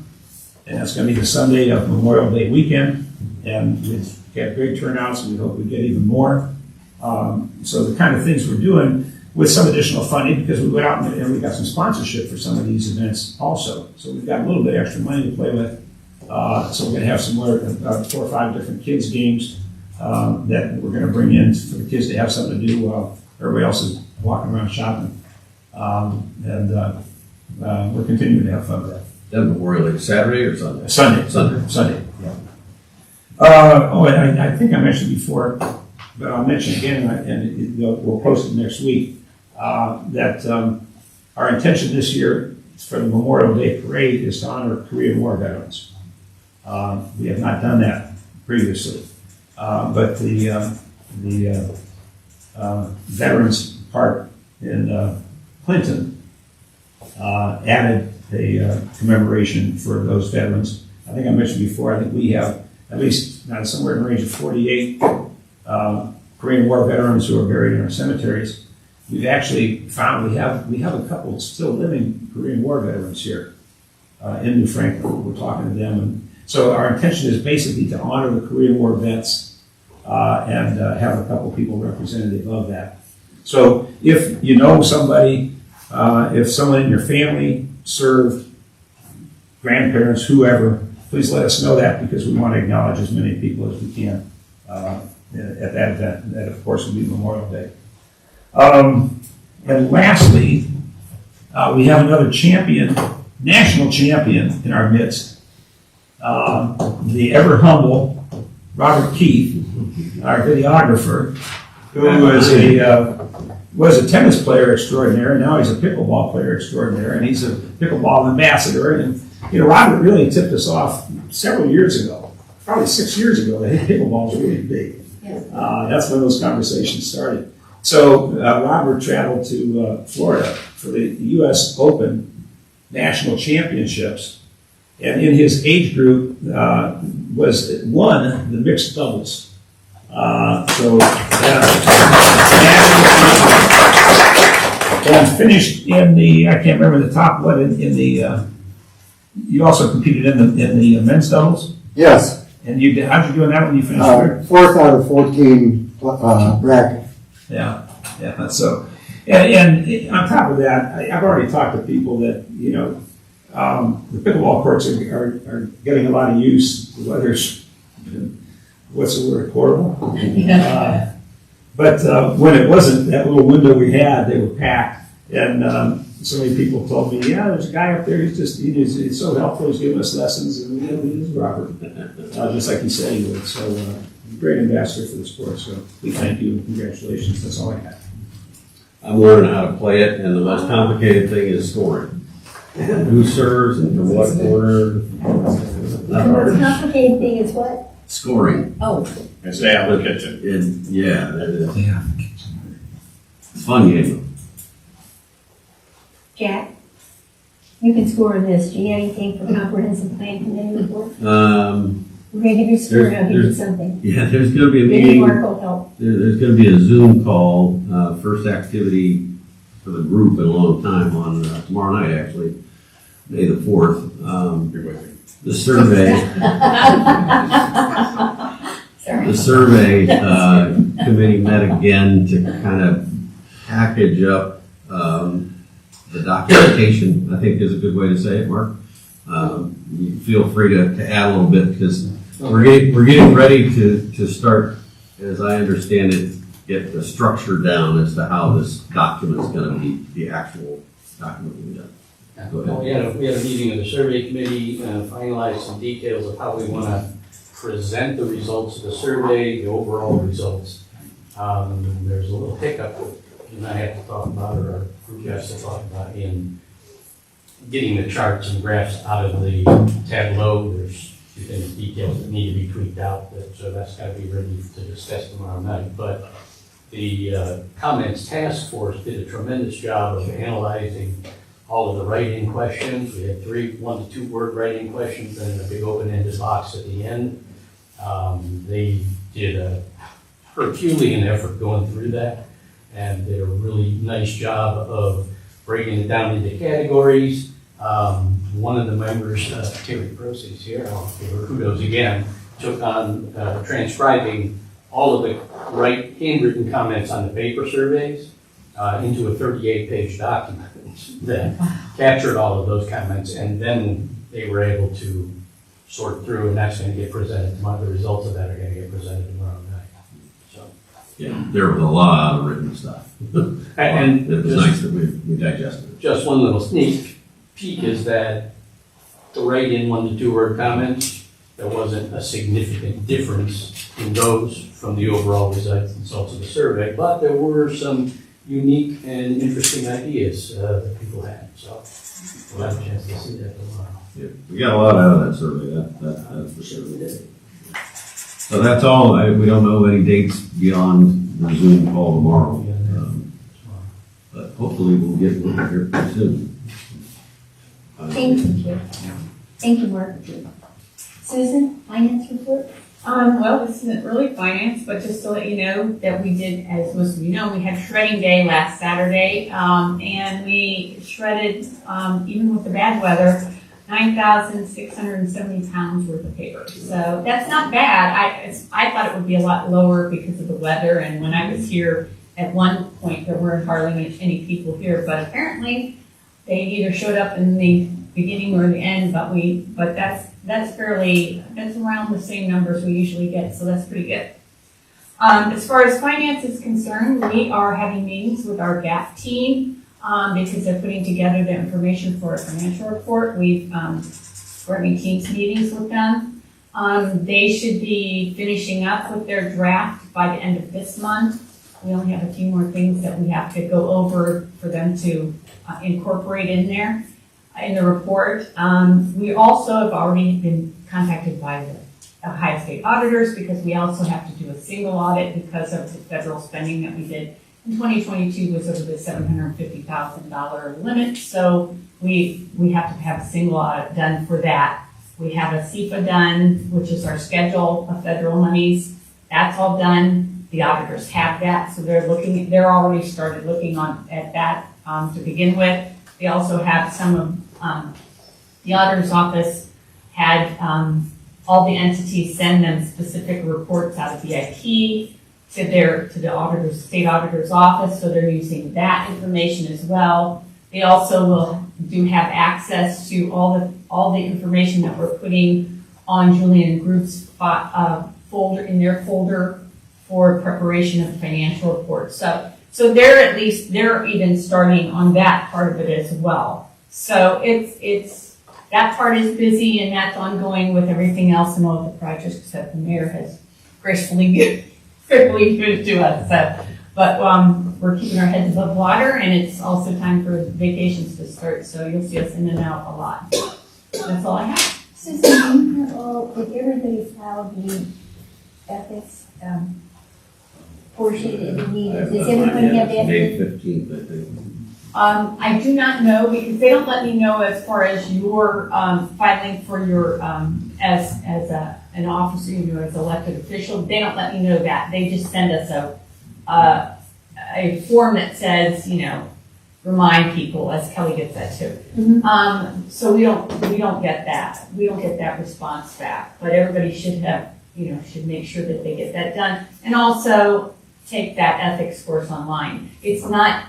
[SPEAKER 16] And that's going to be the Sunday of Memorial Day weekend. And we've got great turnouts. We hope we get even more. So the kind of things we're doing with some additional funding, because we went out and we got some sponsorship for some of these events also. So we've got a little bit extra money to play with. So we're going to have some more, 4 or 5 different kids games that we're going to bring in for the kids to have something to do while everybody else is walking around shopping. We're continuing to have fun with that.
[SPEAKER 5] That Memorial Day, Saturday or Sunday?
[SPEAKER 16] Sunday, yeah. I think I mentioned before, but I'll mention again, and we'll post it next week, that our intention this year for the Memorial Day Parade is to honor Korean War veterans. We have not done that previously, but the Veterans Park in Clinton added a commemoration for those veterans. I think I mentioned before, I think we have at least somewhere in the range of 48 Korean War veterans who are buried in our cemeteries. We've actually found we have a couple still living Korean War veterans here in New Franklin. We're talking to them, and so our intention is basically to honor the Korean War vets and have a couple people representative of that. So if you know somebody, if someone in your family served, grandparents, whoever, please let us know that, because we want to acknowledge as many people as we can at that event. And that, of course, will be Memorial Day. And lastly, we have another champion, national champion in our midst, the ever humble Robert Keith, our videographer, who was a tennis player extraordinaire, and now he's a pickleball player extraordinaire, and he's a pickleball ambassador. And Robert really tipped us off several years ago, probably 6 years ago, that pickleball was really big. That's when those conversations started. So Robert traveled to Florida for the U.S. Open National Championships, and in his age group won the mixed doubles. And finished in the, I can't remember the top one, in the, you also competed in the men's doubles?
[SPEAKER 17] Yes.
[SPEAKER 16] And how'd you do in that when you finished third?
[SPEAKER 17] 4th out of 14 bracket.
[SPEAKER 16] Yeah. So, and on top of that, I've already talked to people that, the pickleball courts are getting a lot of use. The weather's, what's the word, horrible? But when it wasn't, that little window we had, they were packed. And so many people told me, there's a guy up there, he's so helpful, he's giving us lessons. And he is Robert, just like he said he would. So great ambassador for the sport. So we thank you and congratulations. That's all I have.
[SPEAKER 5] I'm learning how to play it, and the most complicated thing is scoring. Who serves and from what corner.
[SPEAKER 13] The most complicated thing is what?
[SPEAKER 5] Scoring.
[SPEAKER 13] Oh.
[SPEAKER 2] And stay out of the kitchen.
[SPEAKER 5] That is. Yeah. It's a fun game.
[SPEAKER 13] Jack, you can score on this. Do you have anything for comprehensive plan committee report? We're going to give you a score and I'll give you something.
[SPEAKER 5] Yeah, there's going to be a
[SPEAKER 13] Maybe
[SPEAKER 5] meeting.
[SPEAKER 13] Mark will help.
[SPEAKER 5] There's going to be a Zoom call, first activity for the group in a long time on tomorrow night, actually, May the 4th. The survey. The survey committee met again to kind of package up the documentation, I think is a good way to say it, Mark. You feel free to add a little bit, because we're getting ready to start, as I understand it, get the structure down as to how this document is going to be, the actual document will be done. Go ahead.
[SPEAKER 12] We had a meeting of the survey committee, finalized some details of how we want to present the results of the survey, the overall results. There's a little hiccup that you and I have to talk about, or our group has to talk about, in getting the charts and graphs out of the Tableau. There's a few details that need to be tweaked out, so that's got to be ready to discuss tomorrow night. But The comments task force did a tremendous job of analyzing all of the write-in questions. We had 1 to 2 word write-in questions and a big open-ended box at the end. They did a Herculean effort going through that and did a really nice job of breaking it down into categories. One of the members, Terry Prosey's here, I'll give her kudos again, took on transcribing all of the handwritten comments on the paper surveys into a 38-page document that captured all of those comments, and then they were able to sort through, and that's going to get presented tomorrow. The results of that are going to get presented tomorrow night. So,
[SPEAKER 5] Yeah, there was a lot of written stuff.
[SPEAKER 12] and
[SPEAKER 5] it was
[SPEAKER 12] just-
[SPEAKER 5] nice that we digested it.
[SPEAKER 12] Just one little sneak peek is that the write-in 1 to 2 word comments, there wasn't a significant difference in those from the overall results of the survey, but there were some unique and interesting ideas that people had. So we'll have a chance to see that tomorrow.
[SPEAKER 5] Yeah, we got a lot out of that survey, that's for sure. So that's all, we don't know any dates beyond the Zoom call tomorrow. But hopefully we'll get one here pretty soon.
[SPEAKER 13] Thank you. Thank you, Mark. Susan, finance report?
[SPEAKER 7] Well, this isn't really finance, but just to let you know that we did, as most of you know, we had shredding day last Saturday, and we shredded, even with the bad weather, 9,670 pounds worth of paper. So that's not bad. I thought it would be a lot lower because of the weather, and when I was here at one point, there weren't hardly any people here, but apparently they either showed up in the beginning or the end, but that's around the same numbers we usually get, so that's pretty good. As far as finance is concerned, we are having meetings with our GAP team, because they're putting together the information for our financial report. We're having Teams meetings with them. They should be finishing up with their draft by the end of this month. We only have a few more things that we have to go over for them to incorporate in there, in the report. We also have already been contacted by the Ohio State auditors because we also have to do a single audit because of the federal spending that we did in 2022 was over the $750,000 limit. So we have to have a single audit done for that. We have a CFA done, which is our schedule of federal monies. That's all done. The auditors have that, so they're already started looking at that to begin with. They also have some of the auditor's office had all the entities send them specific reports out of VIP to the state auditor's office, so they're using that information as well. They also do have access to all the information that we're putting on Julian Group's folder, in their folder for preparation of financial reports. So they're even starting on that part of it as well. So it's that part is busy and that's ongoing with everything else and all the projects that the mayor has gracefully given to us. So, but we're keeping our heads above water, and it's also time for vacations to start. So you'll see us in and out a lot. That's all I have.
[SPEAKER 13] Susan, do you have did everybody file the ethics portion in the meeting? Does everybody have the
[SPEAKER 5] May
[SPEAKER 13] ethics?
[SPEAKER 5] 15th, I think.
[SPEAKER 7] I do not know because they don't let me know as far as your filing for your as an officer, as elected official. They don't let me know that. They just send us a form that says, remind people, as Kelly gets that too.
[SPEAKER 13] Mm-hmm.
[SPEAKER 7] So we don't get that. We don't get that response back. But everybody should have, should make sure that they get that done, and also take that ethics course online. It's not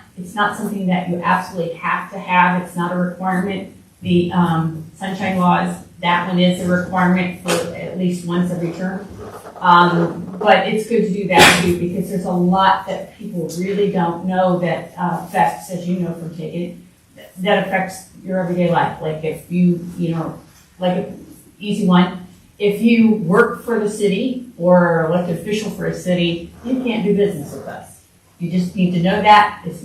[SPEAKER 7] something that you absolutely have to have. It's not a requirement. The sunshine laws, that one is a requirement for at least once every term. But it's good to do that too, because there's a lot that people really don't know that affects, as you know from taking it, that affects your everyday life. Like if you, like an easy one, if you work for the city or are elected official for a city, you can't do business with us. You just need to know that. It's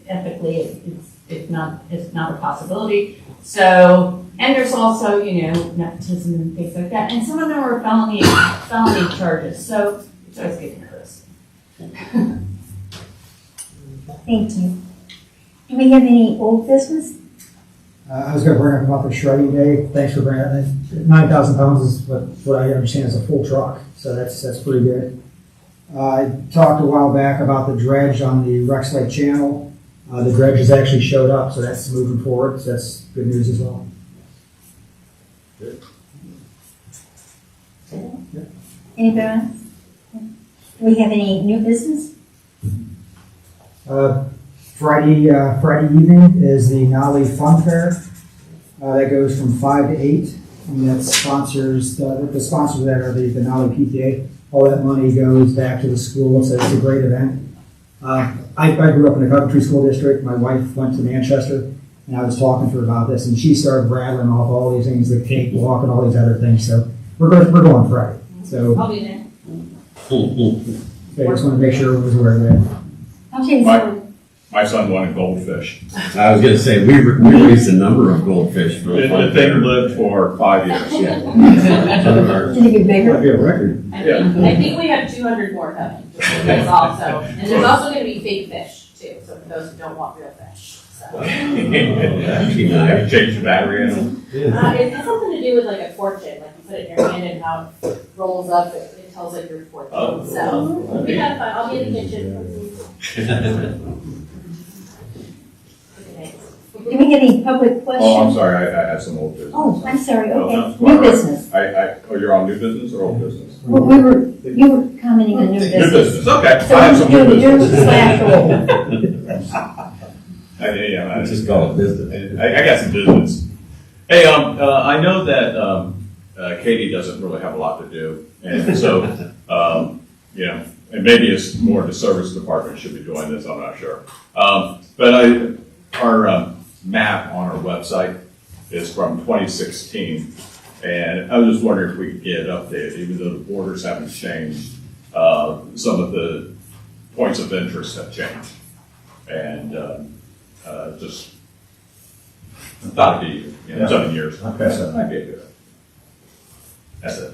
[SPEAKER 7] ethically, it's not a possibility. So, and there's also, nepotism and things like that. And some of them are felony charges. So it's always good to know those.
[SPEAKER 13] Thank you. Do we have any old business?
[SPEAKER 4] I was gonna bring up about the shredding day. Thanks for bringing that. 9,000 pounds is what I understand is a full truck, so that's pretty good. I talked a while back about the dredge on the Rex Lake Channel. The dredge has actually showed up, so that's moving forward, so that's good news as well.
[SPEAKER 13] Anybody else? Do we have any new business?
[SPEAKER 4] Friday evening is the Nolly Fun Fair. That goes from 5 to 8. And that sponsors, the sponsors of that are the Nolly PTA. All that money goes back to the school. It's a great event. I grew up in the Coventry School District. My wife went to Manchester, and I was talking to her about this, and she started rattling off all these things, the cake walk and all these other things. So we're going Friday. So
[SPEAKER 9] I'll be there.
[SPEAKER 4] I just want to make sure everyone's aware of that.
[SPEAKER 13] Okay, so
[SPEAKER 2] My son wanted goldfish.
[SPEAKER 5] I was gonna say, we raised a number of goldfish for the
[SPEAKER 2] The thing lived for 5 years.
[SPEAKER 13] did it get bigger?
[SPEAKER 3] Might be a record.
[SPEAKER 9] I think we have 200 more coming. That's also, and there's also gonna be fake fish too, so for those who don't want real fish, so.
[SPEAKER 2] Have you changed the battery in them?
[SPEAKER 9] It has something to do with like a fortune, like you put it in your hand and how it rolls up, it tells like your fortune,
[SPEAKER 2] Oh.
[SPEAKER 9] so. We have fun, I'll be in the kitchen.
[SPEAKER 13] Do we have any public questions?
[SPEAKER 2] Oh, I'm sorry, I had some old business.
[SPEAKER 13] Oh, I'm sorry,
[SPEAKER 2] No,
[SPEAKER 13] okay.
[SPEAKER 2] that's
[SPEAKER 13] New
[SPEAKER 2] fine.
[SPEAKER 13] business.
[SPEAKER 2] Oh, you're on new business or old business?
[SPEAKER 13] Well, you were commenting on new
[SPEAKER 2] New
[SPEAKER 13] business.
[SPEAKER 2] business, okay.
[SPEAKER 13] So
[SPEAKER 2] I have some new
[SPEAKER 13] new
[SPEAKER 2] business.
[SPEAKER 13] slash old.
[SPEAKER 2] Yeah,
[SPEAKER 5] Just call it business.
[SPEAKER 2] I got some business. Hey, I know that, Katie doesn't really have a lot to do, and so, you know, and maybe it's more the service department should be doing this, I'm not sure. But our map on our website is from 2016, and I was just wondering if we could get it updated, even though the borders haven't changed, some of the points of interest have changed. And just thought it'd be, 7 years.
[SPEAKER 3] Okay, so-
[SPEAKER 2] Might be good. That's it.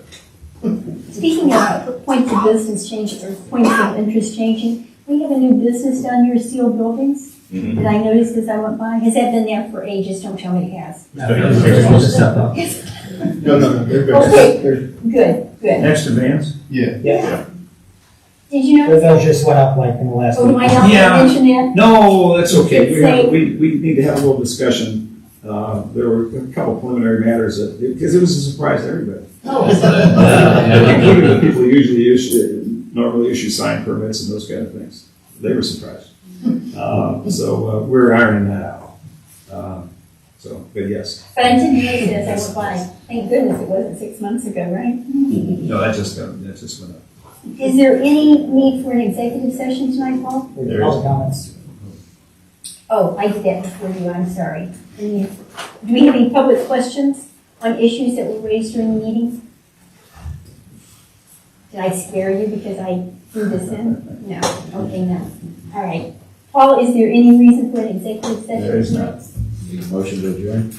[SPEAKER 13] Speaking of points of business changing, or points of interest changing, we have a new business down here, Steel Buildings, that I noticed as I went by. Has that been there for ages? Don't tell me it has.
[SPEAKER 3] No, no, they're good.
[SPEAKER 13] Okay.
[SPEAKER 3] They're-
[SPEAKER 13] Good.
[SPEAKER 16] Next to Vans?
[SPEAKER 3] Yeah.
[SPEAKER 4] Yeah.
[SPEAKER 13] Did you know?
[SPEAKER 4] Those just went up like in the last
[SPEAKER 13] Oh,
[SPEAKER 4] week.
[SPEAKER 13] do I not
[SPEAKER 16] Yeah.
[SPEAKER 13] mention that?
[SPEAKER 16] No, that's okay.
[SPEAKER 13] It's saying-
[SPEAKER 16] We need to have a little discussion. There were a couple preliminary matters because it was a surprise to everybody. Including the people who normally issue sign permits and those kind of things. They were surprised. So we're ironing that out. But yes.
[SPEAKER 13] But I did notice it as I went by. Thank goodness it wasn't 6 months ago, right?
[SPEAKER 16] No, that just went up.
[SPEAKER 13] Is there any need for an executive session tonight, Paul?
[SPEAKER 16] There
[SPEAKER 4] All
[SPEAKER 16] is.
[SPEAKER 4] comments.
[SPEAKER 13] Oh, I did that before you, I'm sorry. Do we have any public questions on issues that were raised during the meeting? Did I scare you because I threw this in? No, okay, no. All right. Paul, is there any reason for an executive session?
[SPEAKER 15] There is
[SPEAKER 13] tonight?
[SPEAKER 15] not. Need a motion to adjourn?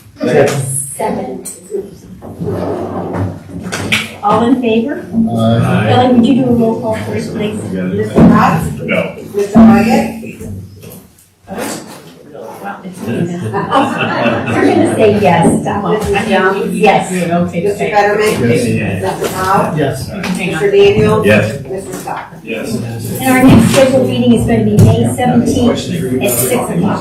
[SPEAKER 13] Second. All in favor?
[SPEAKER 15] Aye.
[SPEAKER 13] Kelly, would you do a roll call first, please?
[SPEAKER 14] Mr. Cox?
[SPEAKER 2] No.
[SPEAKER 14] Mr. Leggett?
[SPEAKER 13] You're gonna say yes, stop.
[SPEAKER 14] Mrs. Young?
[SPEAKER 13] Yes.
[SPEAKER 7] Okay,
[SPEAKER 14] Mr. Fetterman? Mr. Powell?
[SPEAKER 4] Yes.
[SPEAKER 14] Mr. Daniels?
[SPEAKER 2] Yes.
[SPEAKER 14] Mr. Stocker?
[SPEAKER 2] Yes.
[SPEAKER 13] And our next scheduled meeting is going to be May 17th at 6 o'clock.